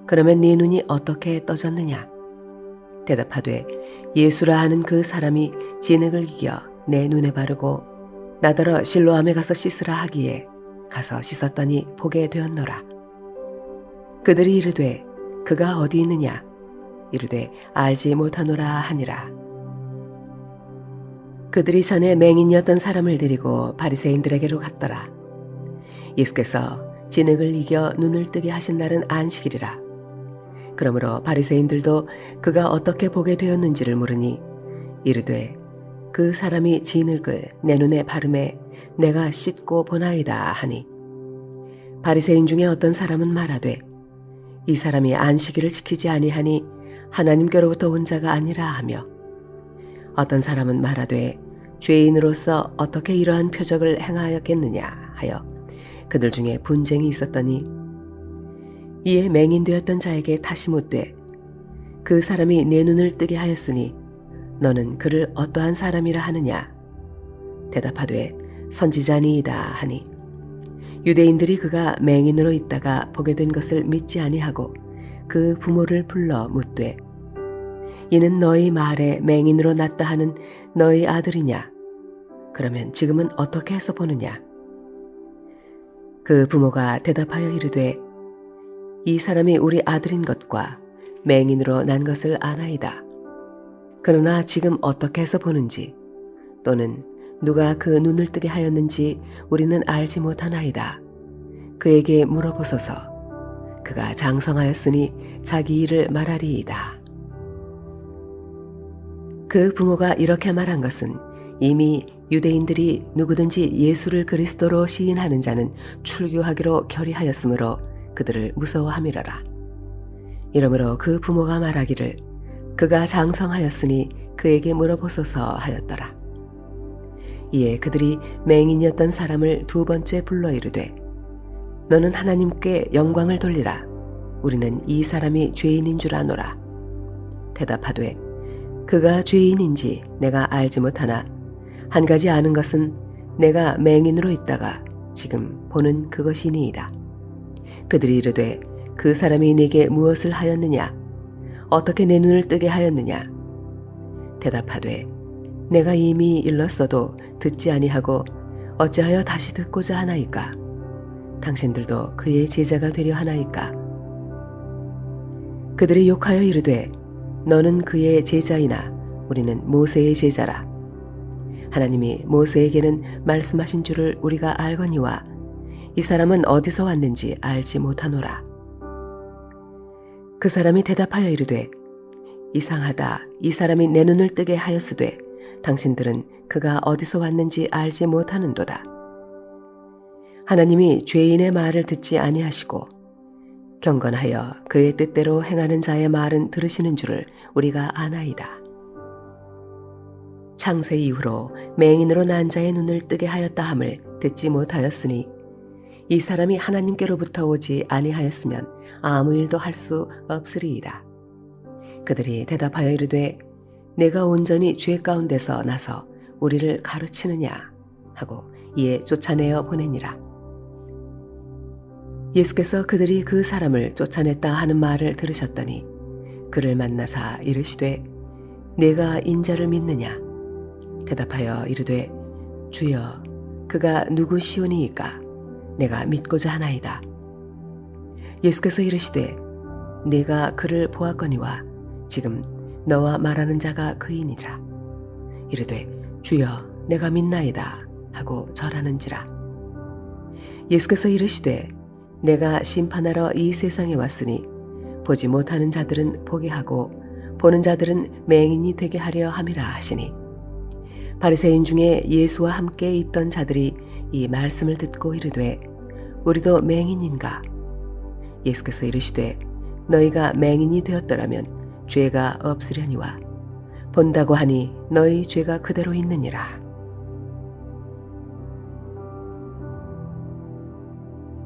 A: 그러면 네 눈이 어떻게 떠졌느냐. 대답하되 예수라 하는 그 사람이 진흙을 이겨 내 눈에 바르고 나더러 실로암에 가서 씻으라 하기에 가서 씻었더니 보게 되었노라. 그들이 이르되 그가 어디 있느냐. 이르되 알지 못하노라 하니라. 그들이 전에 맹인이었던 사람을 데리고 바리새인들에게로 갔더라. 예수께서 진흙을 이겨 눈을 뜨게 하신 날은 안식일이라. 그러므로 바리새인들도 그가 어떻게 보게 되었는지를 물으니 이르되 그 사람이 진흙을 내 눈에 바르매 내가 씻고 보나이다 하니 바리새인 중에 어떤 사람은 말하되 이 사람이 안식일을 지키지 아니하니 하나님께로부터 온 자가 아니라 하며 어떤 사람은 말하되 죄인으로서 어떻게 이러한 표적을 행하였겠느냐 하여 그들 중에 분쟁이 있었더니 이에 맹인되었던 자에게 다시 묻되 그 사람이 내 눈을 뜨게 하였으니 너는 그를 어떠한 사람이라 하느냐. 대답하되 선지자니이다 하니 유대인들이 그가 맹인으로 있다가 보게 된 것을 믿지 아니하고 그 부모를 불러 묻되 이는 너희 말에 맹인으로 났다 하는 너희 아들이냐. 그러면 지금은 어떻게 해서 보느냐. 그 부모가 대답하여 이르되 이 사람이 우리 아들인 것과 맹인으로 난 것을 아나이다. 그러나 지금 어떻게 해서 보는지 또는 누가 그 눈을 뜨게 하였는지 우리는 알지 못하나이다. 그에게 물어보소서. 그가 장성하였으니 자기 일을 말하리이다. 그 부모가 이렇게 말한 것은 이미 유대인들이 누구든지 예수를 그리스도로 시인하는 자는 출교하기로 결의하였으므로 그들을 무서워함이라라. 이러므로 그 부모가 말하기를 그가 장성하였으니 그에게 물어보소서 하였더라. 이에 그들이 맹인이었던 사람을 두 번째 불러 이르되 너는 하나님께 영광을 돌리라. 우리는 이 사람이 죄인인 줄 아노라. 대답하되 그가 죄인인지 내가 알지 못하나 한 가지 아는 것은 내가 맹인으로 있다가 지금 보는 그것이니이다. 그들이 이르되 그 사람이 네게 무엇을 하였느냐? 어떻게 내 눈을 뜨게 하였느냐? 대답하되 내가 이미 일렀어도 듣지 아니하고 어찌하여 다시 듣고자 하나이까? 당신들도 그의 제자가 되려 하나이까? 그들이 욕하여 이르되 너는 그의 제자이나 우리는 모세의 제자라. 하나님이 모세에게는 말씀하신 줄을 우리가 알거니와 이 사람은 어디서 왔는지 알지 못하노라. 그 사람이 대답하여 이르되 이상하다. 이 사람이 내 눈을 뜨게 하였으되 당신들은 그가 어디서 왔는지 알지 못하는도다. 하나님이 죄인의 말을 듣지 아니하시고 경건하여 그의 뜻대로 행하는 자의 말은 들으시는 줄을 우리가 아나이다. 창세 이후로 맹인으로 난 자의 눈을 뜨게 하였다 함을 듣지 못하였으니 이 사람이 하나님께로부터 오지 아니하였으면 아무 일도 할 수 없으리이다. 그들이 대답하여 이르되 내가 온전히 죄 가운데서 나서 우리를 가르치느냐 하고 이에 쫓아내어 보내니라. 예수께서 그들이 그 사람을 쫓아냈다 하는 말을 들으셨더니 그를 만나사 이르시되 내가 인자를 믿느냐? 대답하여 이르되 주여 그가 누구시오니이까? 내가 믿고자 하나이다. 예수께서 이르시되 내가 그를 보았거니와 지금 너와 말하는 자가 그이니라. 이르되 주여 내가 믿나이다 하고 절하는지라. 예수께서 이르시되 내가 심판하러 이 세상에 왔으니 보지 못하는 자들은 보게 하고 보는 자들은 맹인이 되게 하려 함이라 하시니 바리새인 중에 예수와 함께 있던 자들이 이 말씀을 듣고 이르되 우리도 맹인인가? 예수께서 이르시되 너희가 맹인이 되었더라면 죄가 없으려니와 본다고 하니 너희 죄가 그대로 있느니라.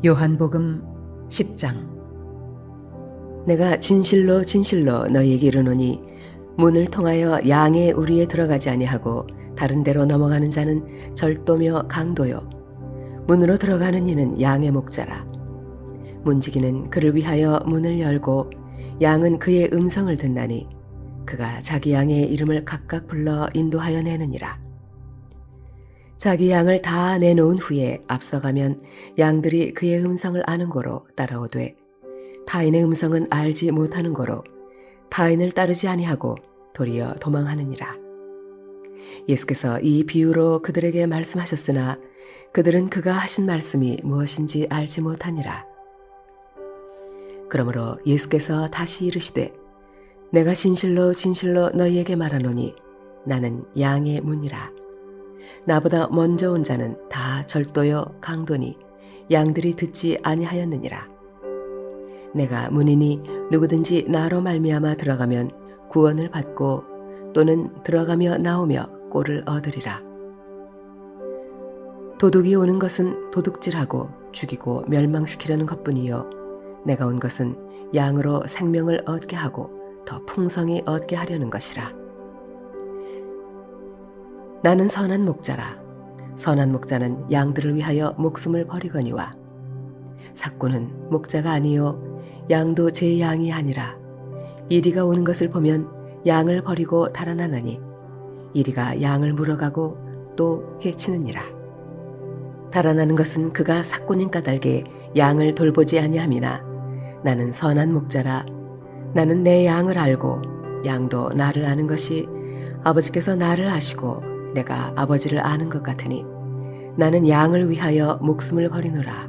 A: 요한복음 10장. 내가 진실로 진실로 너희에게 이르노니 문을 통하여 양의 우리에 들어가지 아니하고 다른 데로 넘어가는 자는 절도며 강도요 문으로 들어가는 이는 양의 목자라. 문지기는 그를 위하여 문을 열고 양은 그의 음성을 듣나니 그가 자기 양의 이름을 각각 불러 인도하여 내느니라. 자기 양을 다 내놓은 후에 앞서가면 양들이 그의 음성을 아는 고로 따라오되 타인의 음성은 알지 못하는 고로 타인을 따르지 아니하고 도리어 도망하느니라. 예수께서 이 비유로 그들에게 말씀하셨으나 그들은 그가 하신 말씀이 무엇인지 알지 못하니라. 그러므로 예수께서 다시 이르시되 내가 진실로 진실로 너희에게 말하노니 나는 양의 문이라. 나보다 먼저 온 자는 다 절도요 강도니 양들이 듣지 아니하였느니라. 내가 문이니 누구든지 나로 말미암아 들어가면 구원을 받고 또는 들어가며 나오며 꼴을 얻으리라. 도둑이 오는 것은 도둑질하고 죽이고 멸망시키려는 것뿐이요 내가 온 것은 양으로 생명을 얻게 하고 더 풍성히 얻게 하려는 것이라. 나는 선한 목자라. 선한 목자는 양들을 위하여 목숨을 버리거니와 삭구는 목자가 아니요 양도 제 양이 아니라 이리가 오는 것을 보면 양을 버리고 달아나나니 이리가 양을 물어가고 또 해치느니라. 달아나는 것은 그가 삭구님 까닭에 양을 돌보지 아니함이나 나는 선한 목자라. 나는 내 양을 알고 양도 나를 아는 것이 아버지께서 나를 아시고 내가 아버지를 아는 것 같으니 나는 양을 위하여 목숨을 버리노라.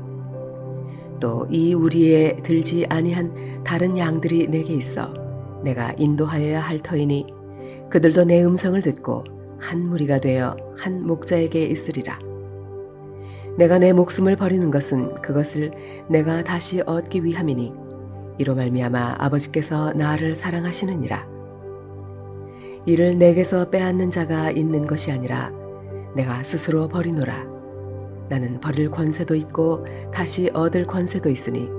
A: 또 이 우리에 들지 아니한 다른 양들이 내게 있어 내가 인도하여야 할 터이니 그들도 내 음성을 듣고 한 무리가 되어 한 목자에게 있으리라. 내가 내 목숨을 버리는 것은 그것을 내가 다시 얻기 위함이니 이로 말미암아 아버지께서 나를 사랑하시느니라. 이를 내게서 빼앗는 자가 있는 것이 아니라 내가 스스로 버리노라. 나는 버릴 권세도 있고 다시 얻을 권세도 있으니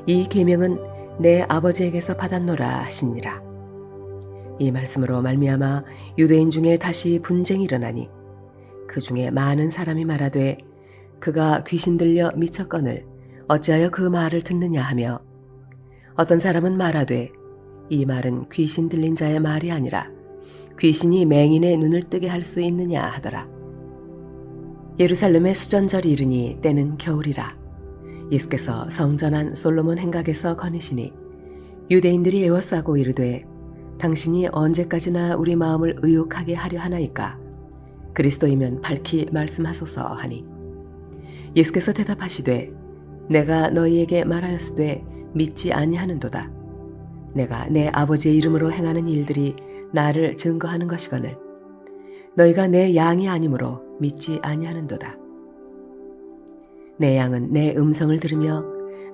A: 이 계명은 내 아버지에게서 받았노라 하시니라. 이 말씀으로 말미암아 유대인 중에 다시 분쟁이 일어나니 그 중에 많은 사람이 말하되 그가 귀신 들려 미쳤거늘 어찌하여 그 말을 듣느냐 하며, 어떤 사람은 말하되 이 말은 귀신 들린 자의 말이 아니라 귀신이 맹인의 눈을 뜨게 할 수 있느냐 하더라. 예루살렘의 수전절이 이르니 때는 겨울이라. 예수께서 성전 안 솔로몬 행각에서 거니시니 유대인들이 애워싸고 이르되 당신이 언제까지나 우리 마음을 의욕하게 하려 하나이까? 그리스도이면 밝히 말씀하소서 하니, 예수께서 대답하시되 내가 너희에게 말하였으되 믿지 아니하는도다. 내가 내 아버지의 이름으로 행하는 일들이 나를 증거하는 것이거늘 너희가 내 양이 아니므로 믿지 아니하는도다. 내 양은 내 음성을 들으며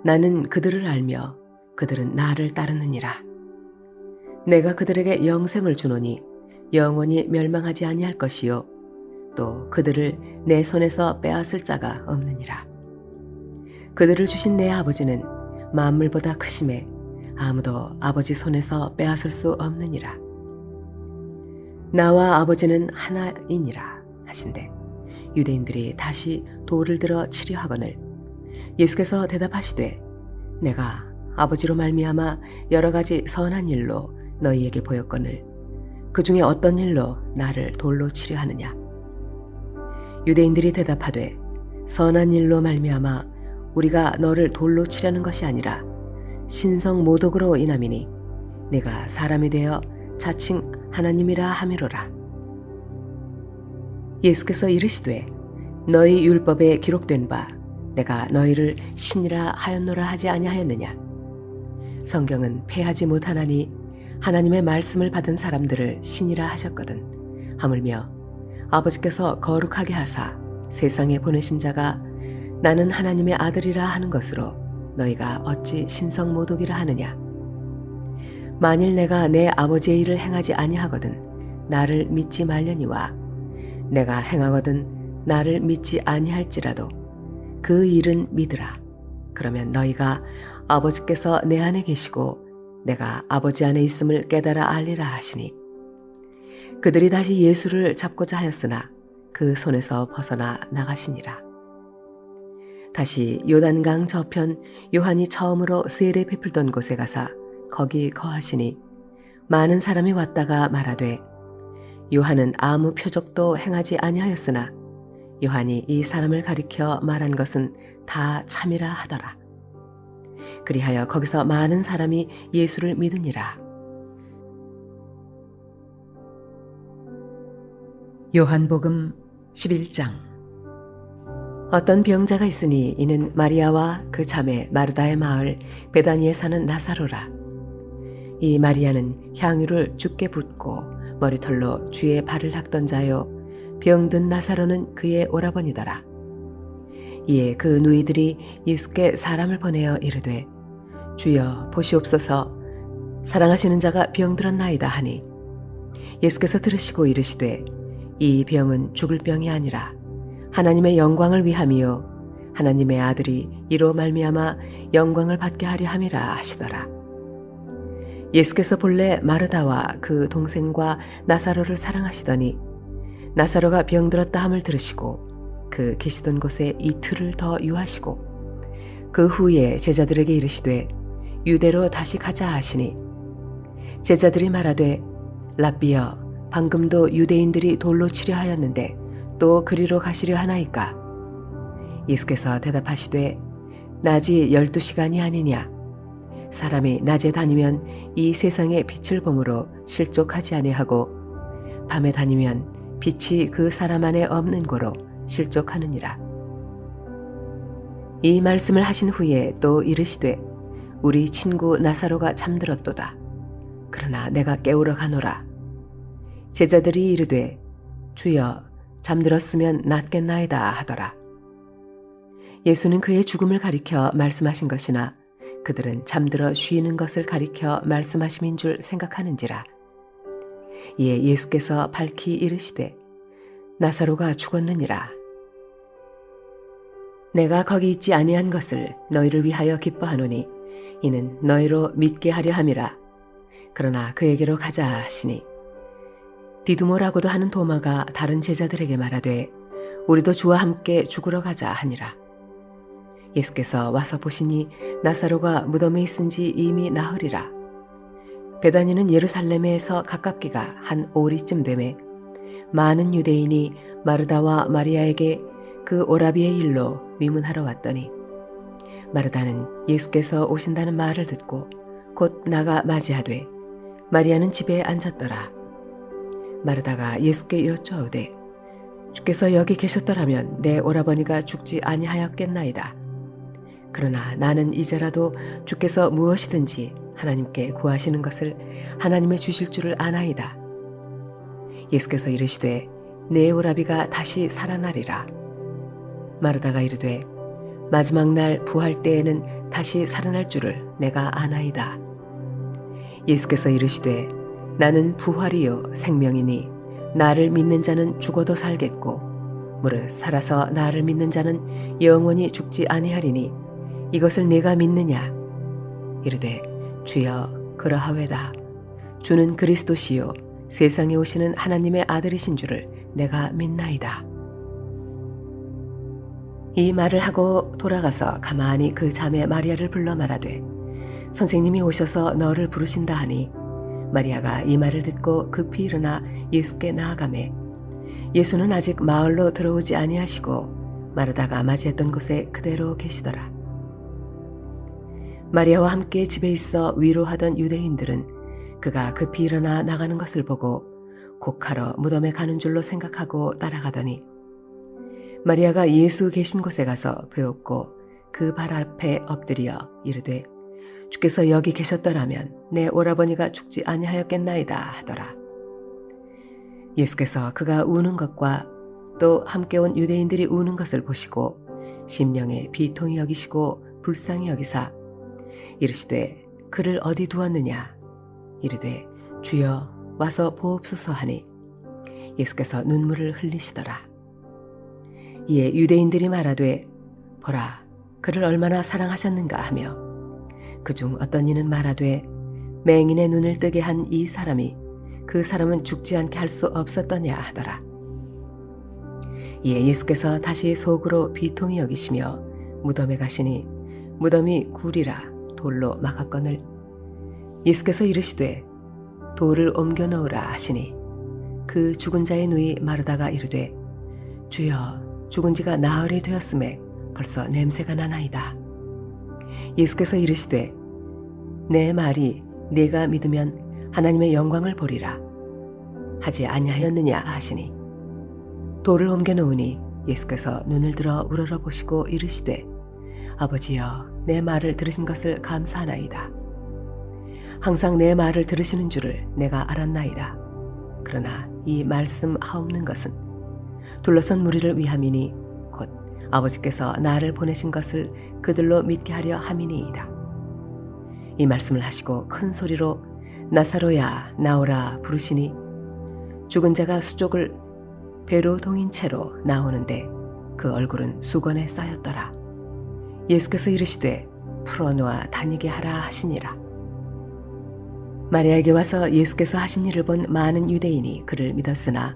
A: 나는 그들을 알며 그들은 나를 따르느니라. 내가 그들에게 영생을 주노니 영원히 멸망하지 아니할 것이요 또 그들을 내 손에서 빼앗을 자가 없느니라. 그들을 주신 내 아버지는 만물보다 크심에 아무도 아버지 손에서 빼앗을 수 없느니라. 나와 아버지는 하나이니라 하신대 유대인들이 다시 돌을 들어 치려 하거늘 예수께서 대답하시되 내가 아버지로 말미암아 여러 가지 선한 일로 너희에게 보였거늘 그 중에 어떤 일로 나를 돌로 치려 하느냐. 유대인들이 대답하되 선한 일로 말미암아 우리가 너를 돌로 치려는 것이 아니라 신성 모독으로 인함이니 네가 사람이 되어 자칭 하나님이라 하미로라. 예수께서 이르시되 너희 율법에 기록된 바 내가 너희를 신이라 하였노라 하지 아니하였느냐. 성경은 패하지 못하나니 하나님의 말씀을 받은 사람들을 신이라 하셨거든. 하물며 아버지께서 거룩하게 하사 세상에 보내신 자가 나는 하나님의 아들이라 하는 것으로 너희가 어찌 신성 모독이라 하느냐. 만일 내가 내 아버지의 일을 행하지 아니하거든 나를 믿지 말려니와 내가 행하거든 나를 믿지 아니할지라도 그 일은 믿으라. 그러면 너희가 아버지께서 내 안에 계시고 내가 아버지 안에 있음을 깨달아 알리라 하시니, 그들이 다시 예수를 잡고자 하였으나 그 손에서 벗어나 나가시니라. 다시 요단강 저편 요한이 처음으로 세례 베풀던 곳에 가사 거기 거하시니 많은 사람이 왔다가 말하되 요한은 아무 표적도 행하지 아니하였으나 요한이 이 사람을 가리켜 말한 것은 다 참이라 하더라. 그리하여 거기서 많은 사람이 예수를 믿으니라. 요한복음 11장. 어떤 병자가 있으니 이는 마리아와 그 자매 마르다의 마을 베다니에 사는 나사로라. 이 마리아는 향유를 주께 붓고 머리털로 주의 발을 닦던 자요 병든 나사로는 그의 오라버니더라. 이에 그 누이들이 예수께 사람을 보내어 이르되 주여 보시옵소서 사랑하시는 자가 병들었나이다 하니, 예수께서 들으시고 이르시되 이 병은 죽을 병이 아니라 하나님의 영광을 위함이요 하나님의 아들이 이로 말미암아 영광을 받게 하려 함이라 하시더라. 예수께서 본래 마르다와 그 동생과 나사로를 사랑하시더니 나사로가 병들었다 함을 들으시고 그 계시던 곳에 이틀을 더 유하시고 그 후에 제자들에게 이르시되 유대로 다시 가자 하시니, 제자들이 말하되 랍비여 방금도 유대인들이 돌로 치려 하였는데 또 그리로 가시려 하나이까? 예수께서 대답하시되 낮이 12시간이 아니냐. 사람이 낮에 다니면 이 세상의 빛을 보므로 실족하지 아니하고 밤에 다니면 빛이 그 사람 안에 없는 고로 실족하느니라. 이 말씀을 하신 후에 또 이르시되 우리 친구 나사로가 잠들었도다. 그러나 내가 깨우러 가노라. 제자들이 이르되 주여 잠들었으면 낫겠나이다 하더라. 예수는 그의 죽음을 가리켜 말씀하신 것이나 그들은 잠들어 쉬는 것을 가리켜 말씀하심인 줄 생각하는지라. 이에 예수께서 밝히 이르시되 나사로가 죽었느니라. 내가 거기 있지 아니한 것을 너희를 위하여 기뻐하노니 이는 너희로 믿게 하려 함이라. 그러나 그에게로 가자 하시니 디두모라고도 하는 도마가 다른 제자들에게 말하되 우리도 주와 함께 죽으러 가자 하니라. 예수께서 와서 보시니 나사로가 무덤에 있은지 이미 나흘이라. 베다니는 예루살렘에서 가깝기가 한 오리쯤 되매 많은 유대인이 마르다와 마리아에게 그 오라비의 일로 위문하러 왔더니 마르다는 예수께서 오신다는 말을 듣고 곧 나가 맞이하되 마리아는 집에 앉았더라. 마르다가 예수께 여쭈어오되 주께서 여기 계셨더라면 내 오라버니가 죽지 아니하였겠나이다. 그러나 나는 이제라도 주께서 무엇이든지 하나님께 구하시는 것을 하나님의 주실 줄을 아나이다. 예수께서 이르시되 내 오라비가 다시 살아나리라. 마르다가 이르되 마지막 날 부활 때에는 다시 살아날 줄을 내가 아나이다. 예수께서 이르시되 나는 부활이요 생명이니 나를 믿는 자는 죽어도 살겠고 무릇 살아서 나를 믿는 자는 영원히 죽지 아니하리니 이것을 네가 믿느냐? 이르되 주여 그러하외다. 주는 그리스도시요 세상에 오시는 하나님의 아들이신 줄을 내가 믿나이다. 이 말을 하고 돌아가서 가만히 그 자매 마리아를 불러 말하되 선생님이 오셔서 너를 부르신다 하니 마리아가 이 말을 듣고 급히 일어나 예수께 나아가매 예수는 아직 마을로 들어오지 아니하시고 마르다가 맞이했던 곳에 그대로 계시더라. 마리아와 함께 집에 있어 위로하던 유대인들은 그가 급히 일어나 나가는 것을 보고 곡하러 무덤에 가는 줄로 생각하고 따라가더니 마리아가 예수 계신 곳에 가서 배웠고 그 발 앞에 엎드려 이르되 주께서 여기 계셨더라면 내 오라버니가 죽지 아니하였겠나이다 하더라. 예수께서 그가 우는 것과 또 함께 온 유대인들이 우는 것을 보시고 심령에 비통히 여기시고 불쌍히 여기사 이르시되 그를 어디 두었느냐? 이르되 주여 와서 보옵소서 하니 예수께서 눈물을 흘리시더라. 이에 유대인들이 말하되 보라 그를 얼마나 사랑하셨는가 하며 그중 어떤 이는 말하되 맹인의 눈을 뜨게 한 이 사람이 그 사람은 죽지 않게 할 수 없었더냐 하더라. 이에 예수께서 다시 속으로 비통히 여기시며 무덤에 가시니 무덤이 굴이라 돌로 막았거늘 예수께서 이르시되 돌을 옮겨 놓으라 하시니 그 죽은 자의 누이 마르다가 이르되 주여 죽은 지가 나흘이 되었음에 벌써 냄새가 나나이다. 예수께서 이르시되 내 말이 네가 믿으면 하나님의 영광을 보리라 하지 아니하였느냐 하시니 돌을 옮겨 놓으니 예수께서 눈을 들어 우러러보시고 이르시되 아버지여 내 말을 들으신 것을 감사하나이다. 항상 내 말을 들으시는 줄을 내가 알았나이다. 그러나 이 말씀 하옵는 것은 둘러선 무리를 위함이니 곧 아버지께서 나를 보내신 것을 그들로 믿게 하려 함이니이다. 이 말씀을 하시고 큰 소리로 나사로야 나오라 부르시니 죽은 자가 수족을 배로 동인 채로 나오는데 그 얼굴은 수건에 쌓였더라. 예수께서 이르시되 풀어놓아 다니게 하라 하시니라. 마리아에게 와서 예수께서 하신 일을 본 많은 유대인이 그를 믿었으나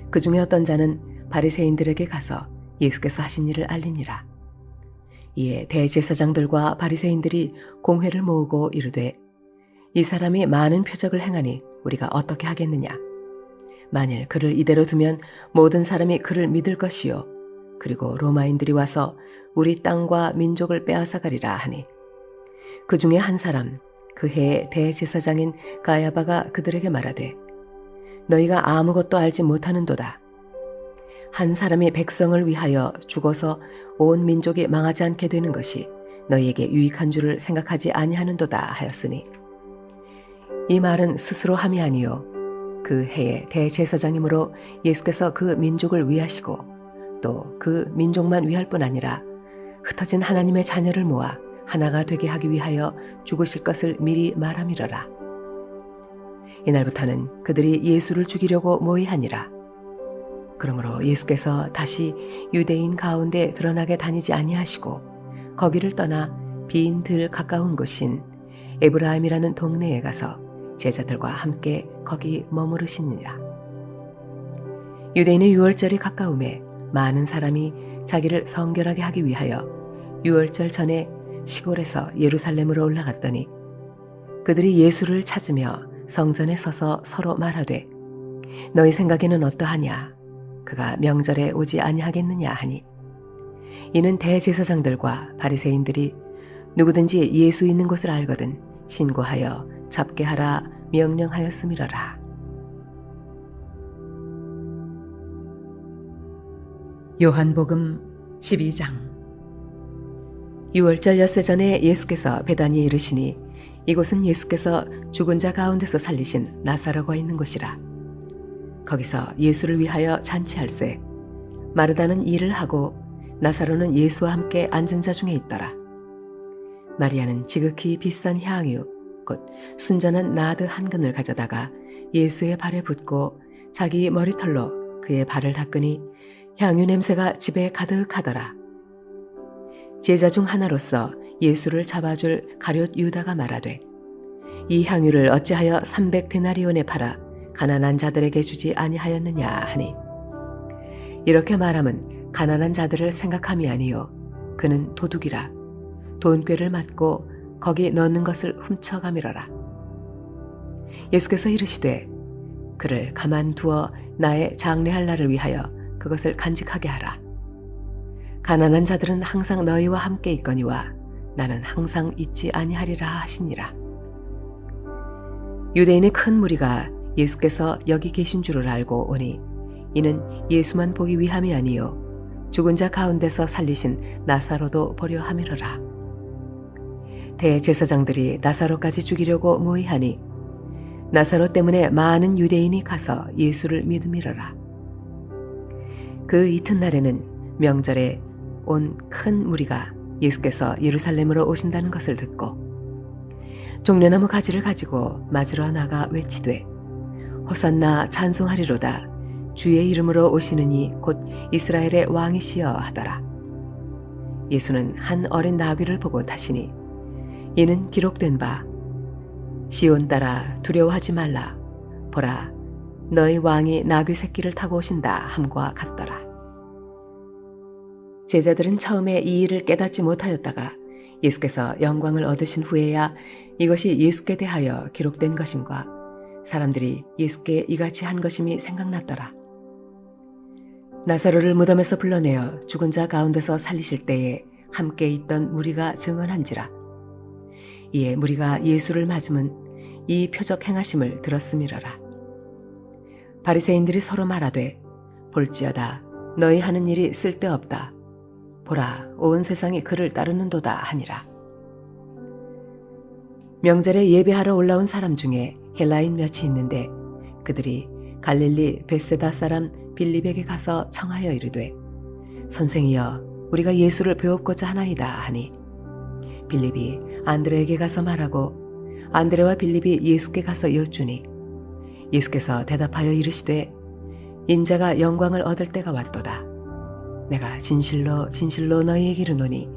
A: 그 중에 어떤 자는 바리새인들에게 가서 예수께서 하신 일을 알리니라. 이에 대제사장들과 바리새인들이 공회를 모으고 이르되 이 사람이 많은 표적을 행하니 우리가 어떻게 하겠느냐? 만일 그를 이대로 두면 모든 사람이 그를 믿을 것이요 그리고 로마인들이 와서 우리 땅과 민족을 빼앗아가리라 하니 그 중에 한 사람 그 해의 대제사장인 가야바가 그들에게 말하되 너희가 아무것도 알지 못하는도다. 한 사람이 백성을 위하여 죽어서 온 민족이 망하지 않게 되는 것이 너희에게 유익한 줄을 생각하지 아니하는도다 하였으니 이 말은 스스로 함이 아니요 그 해의 대제사장이므로 예수께서 그 민족을 위하시고 또 그 민족만 위할 뿐 아니라 흩어진 하나님의 자녀를 모아 하나가 되게 하기 위하여 죽으실 것을 미리 말함이러라. 이날부터는 그들이 예수를 죽이려고 모의하니라. 그러므로 예수께서 다시 유대인 가운데 드러나게 다니지 아니하시고 거기를 떠나 빈 들 가까운 곳인 에브라임이라는 동네에 가서 제자들과 함께 거기 머무르시니라. 유대인의 유월절이 가까움에 많은 사람이 자기를 성결하게 하기 위하여 유월절 전에 시골에서 예루살렘으로 올라갔더니 그들이 예수를 찾으며 성전에 서서 서로 말하되 너희 생각에는 어떠하냐 그가 명절에 오지 아니하겠느냐 하니 이는 대제사장들과 바리새인들이 누구든지 예수 있는 곳을 알거든 신고하여 잡게 하라 명령하였음이러라. 요한복음 12장. 유월절 엿새 전에 예수께서 베다니에 이르시니 이곳은 예수께서 죽은 자 가운데서 살리신 나사로가 있는 곳이라. 거기서 예수를 위하여 잔치할세 마르다는 일을 하고 나사로는 예수와 함께 앉은 자 중에 있더라. 마리아는 지극히 비싼 향유 곧 순전한 나드 한 근을 가져다가 예수의 발에 붓고 자기 머리털로 그의 발을 닦으니 향유 냄새가 집에 가득하더라. 제자 중 하나로서 예수를 잡아줄 가룟 유다가 말하되 이 향유를 어찌하여 300데나리온에 팔아 가난한 자들에게 주지 아니하였느냐 하니 이렇게 말함은 가난한 자들을 생각함이 아니요 그는 도둑이라 돈꾀를 맞고 거기 넣는 것을 훔쳐가미러라. 예수께서 이르시되 그를 가만두어 나의 장례할 날을 위하여 그것을 간직하게 하라. 가난한 자들은 항상 너희와 함께 있거니와 나는 항상 있지 아니하리라 하시니라. 유대인의 큰 무리가 예수께서 여기 계신 줄을 알고 오니 이는 예수만 보기 위함이 아니요 죽은 자 가운데서 살리신 나사로도 보려 함이로라. 대제사장들이 나사로까지 죽이려고 모의하니 나사로 때문에 많은 유대인이 가서 예수를 믿음이로라. 그 이튿날에는 명절에 온 큰 무리가 예수께서 예루살렘으로 오신다는 것을 듣고 종려나무 가지를 가지고 맞으러 나가 외치되 호산나 찬송하리로다 주의 이름으로 오시는 이 곧 이스라엘의 왕이시여 하더라. 예수는 한 어린 나귀를 보고 타시니 이는 기록된 바 시온 딸아 두려워하지 말라 보라 너희 왕이 나귀 새끼를 타고 오신다 함과 같더라. 제자들은 처음에 이 일을 깨닫지 못하였다가 예수께서 영광을 얻으신 후에야 이것이 예수께 대하여 기록된 것임과 사람들이 예수께 이같이 한 것임이 생각났더라. 나사로를 무덤에서 불러내어 죽은 자 가운데서 살리실 때에 함께 있던 무리가 증언한지라. 이에 무리가 예수를 맞음은 이 표적 행하심을 들었음이러라. 바리새인들이 서로 말하되 볼지어다 너희 하는 일이 쓸데없다. 보라 온 세상이 그를 따르는도다 하니라. 명절에 예배하러 올라온 사람 중에 헬라인 몇이 있는데 그들이 갈릴리 벳세다 사람 빌립에게 가서 청하여 이르되 선생이여 우리가 예수를 배웁고자 하나이다 하니 빌립이 안드레에게 가서 말하고 안드레와 빌립이 예수께 가서 여쭈니 예수께서 대답하여 이르시되 인자가 영광을 얻을 때가 왔도다. 내가 진실로 진실로 너희에게 이르노니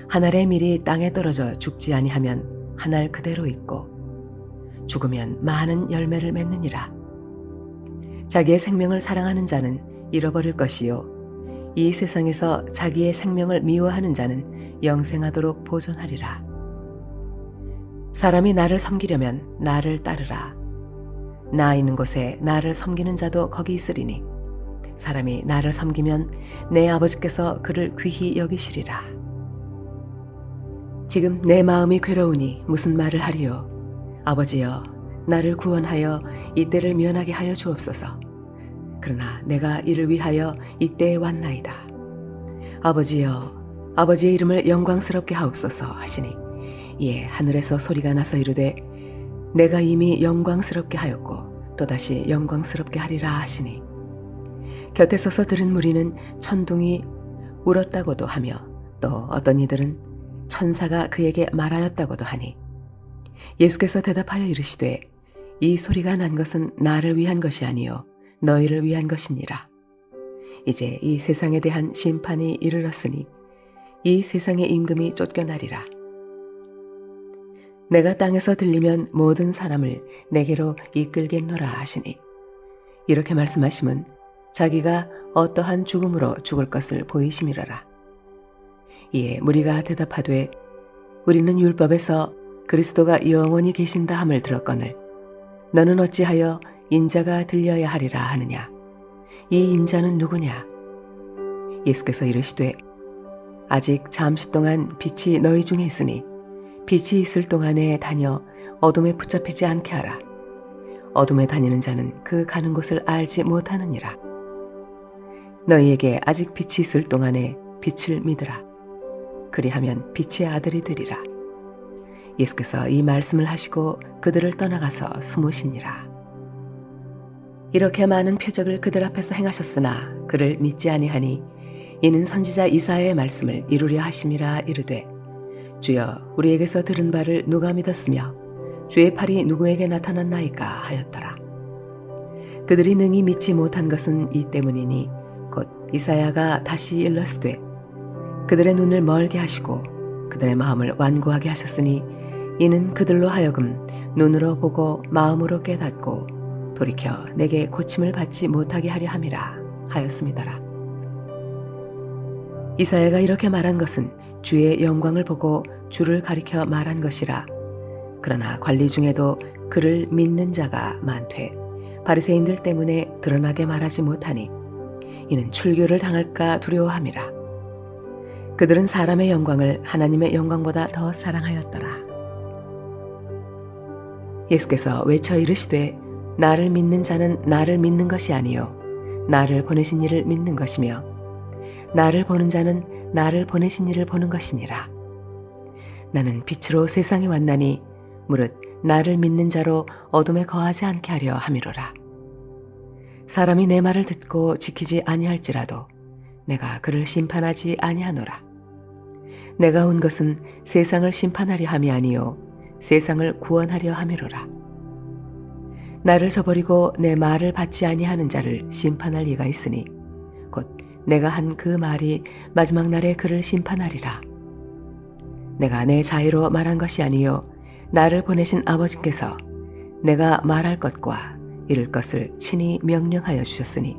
A: 한 알의 밀이 땅에 떨어져 죽지 아니하면 한 알 그대로 있고 죽으면 많은 열매를 맺느니라. 자기의 생명을 사랑하는 자는 잃어버릴 것이요 이 세상에서 자기의 생명을 미워하는 자는 영생하도록 보존하리라. 사람이 나를 섬기려면 나를 따르라. 나 있는 곳에 나를 섬기는 자도 거기 있으리니 사람이 나를 섬기면 내 아버지께서 그를 귀히 여기시리라. 지금 내 마음이 괴로우니 무슨 말을 하리요. 아버지여 나를 구원하여 이 때를 면하게 하여 주옵소서. 그러나 내가 이를 위하여 이때에 왔나이다. 아버지여, 아버지의 이름을 영광스럽게 하옵소서 하시니 이에 하늘에서 소리가 나서 이르되 내가 이미 영광스럽게 하였고 또다시 영광스럽게 하리라 하시니 곁에 서서 들은 무리는 천둥이 울었다고도 하며 또 어떤 이들은 천사가 그에게 말하였다고도 하니 예수께서 대답하여 이르시되 이 소리가 난 것은 나를 위한 것이 아니요 너희를 위한 것이니라. 이제 이 세상에 대한 심판이 이르렀으니 이 세상의 임금이 쫓겨나리라. 내가 땅에서 들리면 모든 사람을 내게로 이끌겠노라 하시니 이렇게 말씀하심은 자기가 어떠한 죽음으로 죽을 것을 보이심이로라. 이에 무리가 대답하되 우리는 율법에서 그리스도가 영원히 계신다 함을 들었거늘 너는 어찌하여 인자가 들려야 하리라 하느냐. 이 인자는 누구냐? 예수께서 이르시되 아직 잠시 동안 빛이 너희 중에 있으니 빛이 있을 동안에 다녀 어둠에 붙잡히지 않게 하라. 어둠에 다니는 자는 그 가는 곳을 알지 못하느니라. 너희에게 아직 빛이 있을 동안에 빛을 믿으라. 그리하면 빛의 아들이 되리라. 예수께서 이 말씀을 하시고 그들을 떠나가서 숨으시니라. 이렇게 많은 표적을 그들 앞에서 행하셨으나 그를 믿지 아니하니 이는 선지자 이사야의 말씀을 이루려 하심이라. 이르되 주여 우리에게서 들은 바를 누가 믿었으며 주의 팔이 누구에게 나타났나이까 하였더라. 그들이 능히 믿지 못한 것은 이 때문이니 곧 이사야가 다시 일렀으되 그들의 눈을 멀게 하시고 그들의 마음을 완고하게 하셨으니 이는 그들로 하여금 눈으로 보고 마음으로 깨닫고 돌이켜 내게 고침을 받지 못하게 하려 함이라 하였음이더라. 이사야가 이렇게 말한 것은 주의 영광을 보고 주를 가리켜 말한 것이라. 그러나 관리 중에도 그를 믿는 자가 많되 바리새인들 때문에 드러나게 말하지 못하니 이는 출교를 당할까 두려워함이라. 그들은 사람의 영광을 하나님의 영광보다 더 사랑하였더라. 예수께서 외쳐 이르시되 나를 믿는 자는 나를 믿는 것이 아니요 나를 보내신 이를 믿는 것이며 나를 보는 자는 나를 보내신 이를 보는 것이니라. 나는 빛으로 세상에 왔나니 무릇 나를 믿는 자로 어둠에 거하지 않게 하려 함이로라. 사람이 내 말을 듣고 지키지 아니할지라도 내가 그를 심판하지 아니하노라. 내가 온 것은 세상을 심판하려 함이 아니요 세상을 구원하려 함이로라. 나를 저버리고 내 말을 받지 아니하는 자를 심판할 이가 있으니 곧 내가 한 그 말이 마지막 날에 그를 심판하리라. 내가 내 자유로 말한 것이 아니요 나를 보내신 아버지께서 내가 말할 것과 이룰 것을 친히 명령하여 주셨으니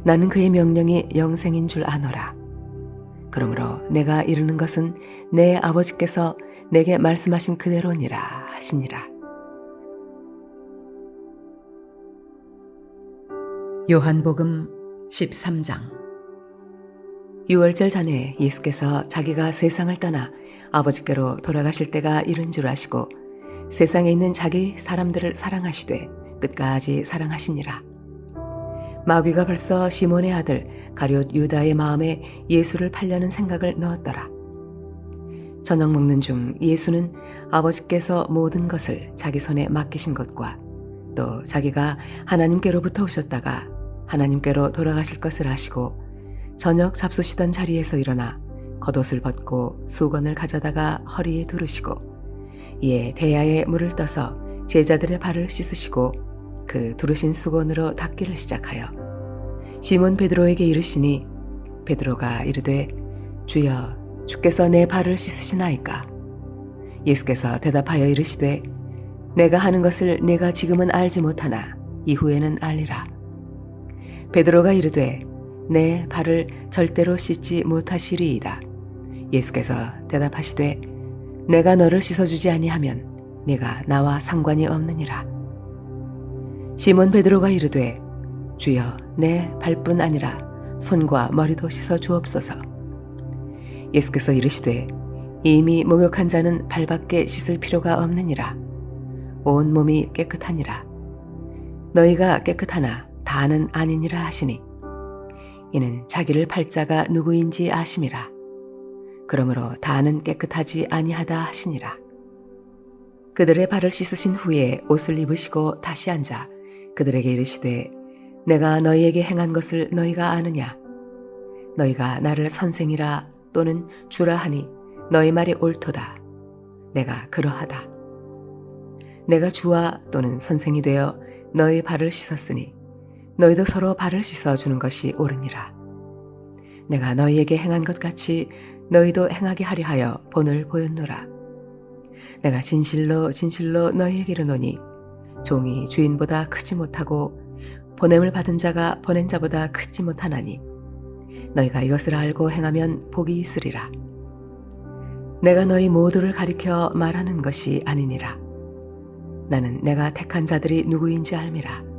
A: 나는 그의 명령이 영생인 줄 아노라. 그러므로 내가 이르는 것은 내 아버지께서 내게 말씀하신 그대로니라 하시니라. 요한복음 13장. 유월절 전에 예수께서 자기가 세상을 떠나 아버지께로 돌아가실 때가 이른 줄 아시고 세상에 있는 자기 사람들을 사랑하시되 끝까지 사랑하시니라. 마귀가 벌써 시몬의 아들 가룟 유다의 마음에 예수를 팔려는 생각을 넣었더라. 저녁 먹는 중 예수는 아버지께서 모든 것을 자기 손에 맡기신 것과 또 자기가 하나님께로부터 오셨다가 하나님께로 돌아가실 것을 아시고 저녁 잡수시던 자리에서 일어나 겉옷을 벗고 수건을 가져다가 허리에 두르시고 이에 대야에 물을 떠서 제자들의 발을 씻으시고 그 두르신 수건으로 닦기를 시작하여 시몬 베드로에게 이르시니 베드로가 이르되 주여 주께서 내 발을 씻으시나이까. 예수께서 대답하여 이르시되 내가 하는 것을 내가 지금은 알지 못하나 이후에는 알리라. 베드로가 이르되 내 발을 절대로 씻지 못하시리이다. 예수께서 대답하시되 내가 너를 씻어주지 아니하면 네가 나와 상관이 없느니라. 시몬 베드로가 이르되 주여 내 발뿐 아니라 손과 머리도 씻어 주옵소서. 예수께서 이르시되 이미 목욕한 자는 발밖에 씻을 필요가 없느니라. 온 몸이 깨끗하니라. 너희가 깨끗하나 다는 아니니라 하시니 이는 자기를 팔자가 누구인지 아심이라. 그러므로 다는 깨끗하지 아니하다 하시니라. 그들의 발을 씻으신 후에 옷을 입으시고 다시 앉아 그들에게 이르시되 내가 너희에게 행한 것을 너희가 아느냐? 너희가 나를 선생이라 또는 주라 하니 너희 말이 옳도다. 내가 그러하다. 내가 주와 또는 선생이 되어 너희 발을 씻었으니 너희도 서로 발을 씻어주는 것이 옳으니라. 내가 너희에게 행한 것 같이 너희도 행하게 하려 하여 본을 보였노라. 내가 진실로 진실로 너희에게 이르노니 종이 주인보다 크지 못하고 보냄을 받은 자가 보낸 자보다 크지 못하나니 너희가 이것을 알고 행하면 복이 있으리라. 내가 너희 모두를 가리켜 말하는 것이 아니니라. 나는 내가 택한 자들이 누구인지 알미라.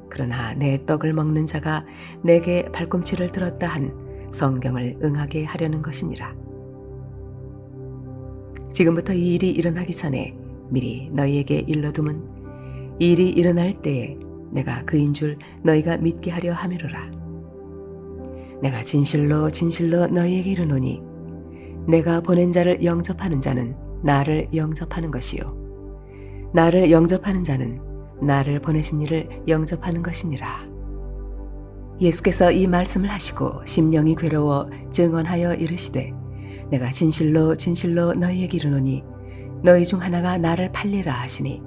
A: 그러나 내 떡을 먹는 자가 내게 발꿈치를 들었다 한 성경을 응하게 하려는 것이니라. 지금부터 이 일이 일어나기 전에 미리 너희에게 일러둠은 이 일이 일어날 때에 내가 그인 줄 너희가 믿게 하려 함이로라. 내가 진실로 진실로 너희에게 이르노니 내가 보낸 자를 영접하는 자는 나를 영접하는 것이요 나를 영접하는 자는 나를 보내신 이를 영접하는 것이니라. 예수께서 이 말씀을 하시고 심령이 괴로워 증언하여 이르시되 내가 진실로 진실로 너희에게 이르노니 너희 중 하나가 나를 팔리라 하시니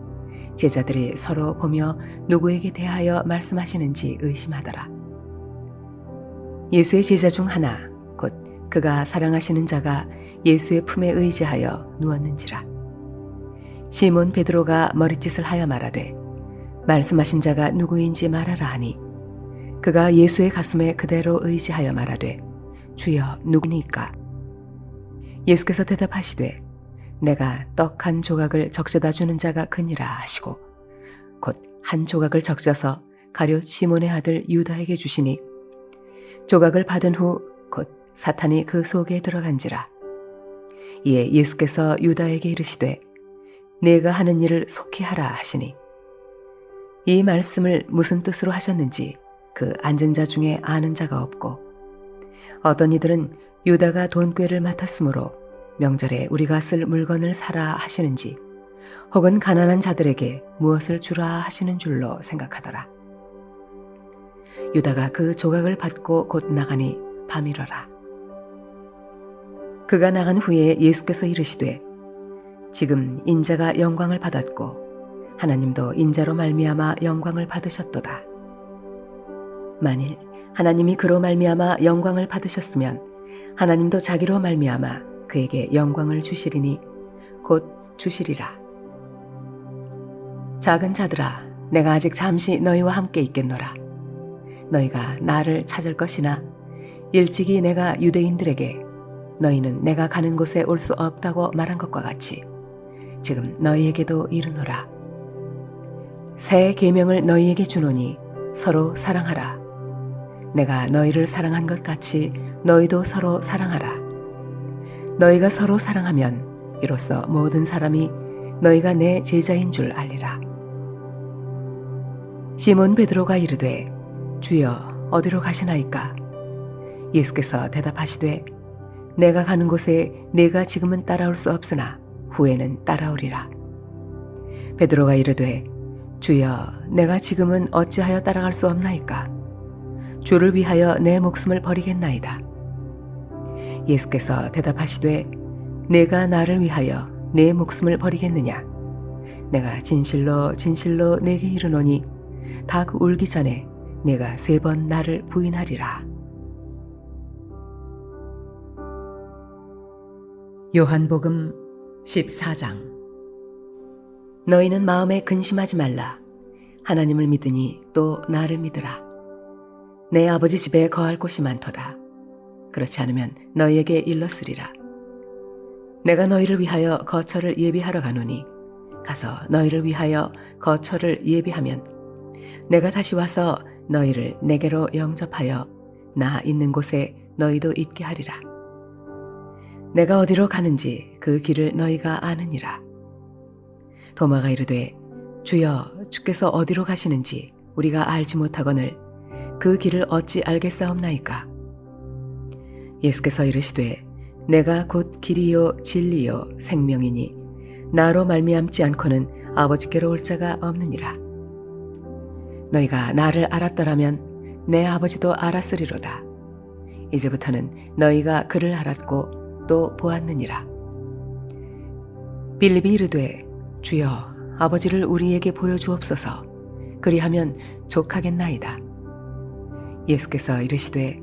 A: 제자들이 서로 보며 누구에게 대하여 말씀하시는지 의심하더라. 예수의 제자 중 하나 곧 그가 사랑하시는 자가 예수의 품에 의지하여 누웠는지라. 시몬 베드로가 머리짓을 하여 말하되 말씀하신 자가 누구인지 말하라 하니 그가 예수의 가슴에 그대로 의지하여 말하되 주여 누구니까? 예수께서 대답하시되 내가 떡 한 조각을 적셔다 주는 자가 그니라 하시고 곧 한 조각을 적셔서 가룟 시몬의 아들 유다에게 주시니 조각을 받은 후 곧 사탄이 그 속에 들어간지라. 이에 예수께서 유다에게 이르시되 네가 하는 일을 속히 하라 하시니 이 말씀을 무슨 뜻으로 하셨는지 그 앉은 자 중에 아는 자가 없고 어떤 이들은 유다가 돈꾀를 맡았으므로 명절에 우리가 쓸 물건을 사라 하시는지 혹은 가난한 자들에게 무엇을 주라 하시는 줄로 생각하더라. 유다가 그 조각을 받고 곧 나가니 밤이러라. 그가 나간 후에 예수께서 이르시되 지금 인자가 영광을 받았고 하나님도 인자로 말미암아 영광을 받으셨도다. 만일 하나님이 그로 말미암아 영광을 받으셨으면 하나님도 자기로 말미암아 그에게 영광을 주시리니 곧 주시리라. 작은 자들아 내가 아직 잠시 너희와 함께 있겠노라. 너희가 나를 찾을 것이나 일찍이 내가 유대인들에게 너희는 내가 가는 곳에 올 수 없다고 말한 것과 같이 지금 너희에게도 이르노라. 새 계명을 너희에게 주노니 서로 사랑하라. 내가 너희를 사랑한 것 같이 너희도 서로 사랑하라. 너희가 서로 사랑하면 이로써 모든 사람이 너희가 내 제자인 줄 알리라. 시몬 베드로가 이르되 주여 어디로 가시나이까? 예수께서 대답하시되 내가 가는 곳에 네가 지금은 따라올 수 없으나 후에는 따라오리라. 베드로가 이르되 주여 내가 지금은 어찌하여 따라갈 수 없나이까? 주를 위하여 내 목숨을 버리겠나이다. 예수께서 대답하시되 내가 나를 위하여 내 목숨을 버리겠느냐? 내가 진실로 진실로 내게 이르노니 닭 울기 전에 내가 3번 나를 부인하리라. 요한복음 14장. 너희는 마음에 근심하지 말라. 하나님을 믿으니 또 나를 믿으라. 내 아버지 집에 거할 곳이 많도다. 그렇지 않으면 너희에게 일렀으리라. 내가 너희를 위하여 거처를 예비하러 가노니 가서 너희를 위하여 거처를 예비하면 내가 다시 와서 너희를 내게로 영접하여 나 있는 곳에 너희도 있게 하리라. 내가 어디로 가는지 그 길을 너희가 아느니라. 도마가 이르되 주여 주께서 어디로 가시는지 우리가 알지 못하거늘 그 길을 어찌 알겠사옵나이까. 예수께서 이르시되 내가 곧 길이요 진리요 생명이니 나로 말미암지 않고는 아버지께로 올 자가 없느니라. 너희가 나를 알았더라면 내 아버지도 알았으리로다. 이제부터는 너희가 그를 알았고 또 보았느니라. 빌립이 이르되 주여 아버지를 우리에게 보여주옵소서. 그리하면 족하겠나이다. 예수께서 이르시되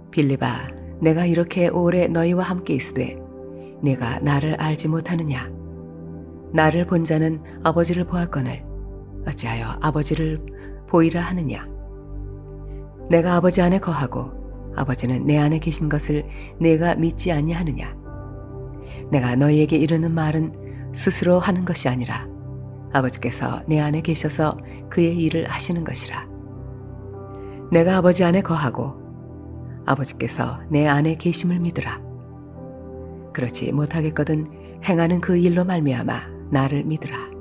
A: 빌립아 내가 이렇게 오래 너희와 함께 있으되 네가 나를 알지 못하느냐. 나를 본 자는 아버지를 보았거늘 어찌하여 아버지를 보이라 하느냐. 내가 아버지 안에 거하고 아버지는 내 안에 계신 것을 내가 믿지 아니하느냐. 내가 너희에게 이르는 말은 스스로 하는 것이 아니라 아버지께서 내 안에 계셔서 그의 일을 하시는 것이라. 내가 아버지 안에 거하고 아버지께서 내 안에 계심을 믿으라. 그렇지 못하겠거든 행하는 그 일로 말미암아 나를 믿으라.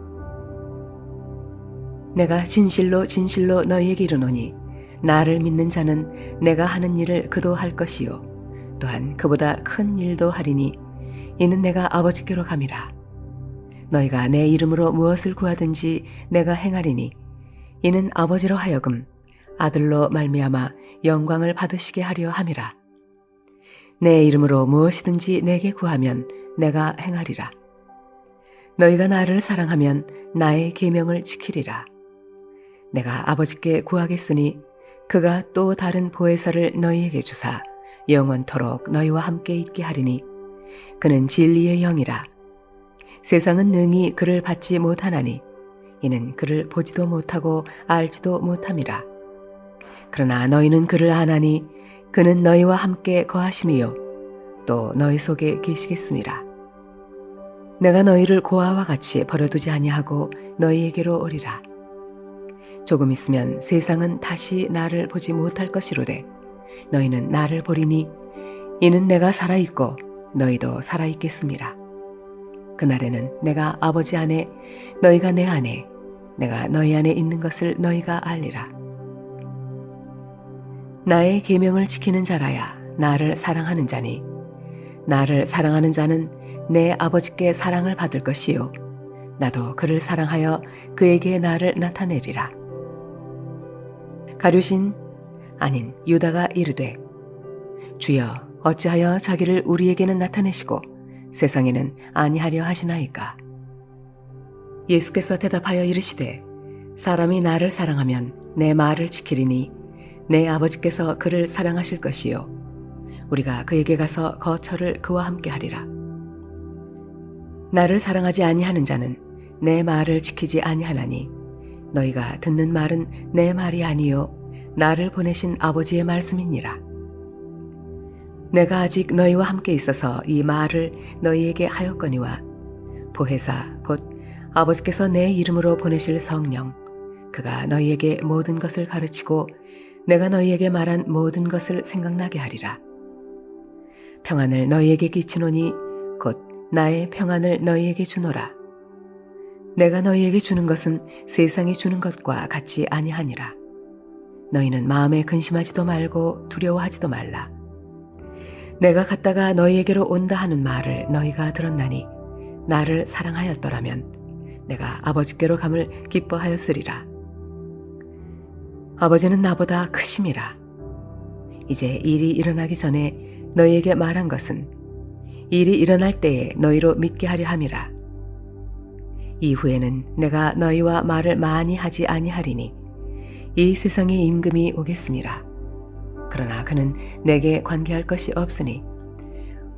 A: 내가 진실로 진실로 너희에게 이르노니 나를 믿는 자는 내가 하는 일을 그도 할 것이요 또한 그보다 큰 일도 하리니 이는 내가 아버지께로 감이라. 너희가 내 이름으로 무엇을 구하든지 내가 행하리니 이는 아버지로 하여금 아들로 말미암아 영광을 받으시게 하려 함이라. 내 이름으로 무엇이든지 내게 구하면 내가 행하리라. 너희가 나를 사랑하면 나의 계명을 지키리라. 내가 아버지께 구하겠으니 그가 또 다른 보혜사를 너희에게 주사 영원토록 너희와 함께 있게 하리니 그는 진리의 영이라. 세상은 능히 그를 받지 못하나니 이는 그를 보지도 못하고 알지도 못함이라. 그러나 너희는 그를 아나니 그는 너희와 함께 거하심이요 또 너희 속에 계시겠음이라. 내가 너희를 고아와 같이 버려두지 아니하고 너희에게로 오리라. 조금 있으면 세상은 다시 나를 보지 못할 것이로되 너희는 나를 보리니 이는 내가 살아있고 너희도 살아있겠음이라. 그날에는 내가 아버지 안에 너희가 내 안에 내가 너희 안에 있는 것을 너희가 알리라. 나의 계명을 지키는 자라야 나를 사랑하는 자니 나를 사랑하는 자는 내 아버지께 사랑을 받을 것이요 나도 그를 사랑하여 그에게 나를 나타내리라. 가룟신 아닌 유다가 이르되 주여 어찌하여 자기를 우리에게는 나타내시고 세상에는 아니하려 하시나이까. 예수께서 대답하여 이르시되 사람이 나를 사랑하면 내 말을 지키리니 내 아버지께서 그를 사랑하실 것이요 우리가 그에게 가서 거처를 그와 함께 하리라. 나를 사랑하지 아니하는 자는 내 말을 지키지 아니하나니 너희가 듣는 말은 내 말이 아니요 나를 보내신 아버지의 말씀이니라. 내가 아직 너희와 함께 있어서 이 말을 너희에게 하였거니와 보혜사 곧 아버지께서 내 이름으로 보내실 성령 그가 너희에게 모든 것을 가르치고 내가 너희에게 말한 모든 것을 생각나게 하리라. 평안을 너희에게 끼치노니 곧 나의 평안을 너희에게 주노라. 내가 너희에게 주는 것은 세상이 주는 것과 같이 아니하니라. 너희는 마음에 근심하지도 말고 두려워하지도 말라. 내가 갔다가 너희에게로 온다 하는 말을 너희가 들었나니 나를 사랑하였더라면 내가 아버지께로 감을 기뻐하였으리라. 아버지는 나보다 크심이라. 이제 일이 일어나기 전에 너희에게 말한 것은 일이 일어날 때에 너희로 믿게 하려 함이라. 이후에는 내가 너희와 말을 많이 하지 아니하리니 이 세상의 임금이 오겠음이라. 그러나 그는 내게 관계할 것이 없으니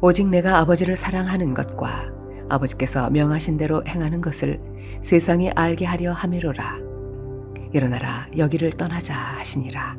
A: 오직 내가 아버지를 사랑하는 것과 아버지께서 명하신 대로 행하는 것을 세상에 알게 하려 함이로라. 일어나라 여기를 떠나자 하시니라.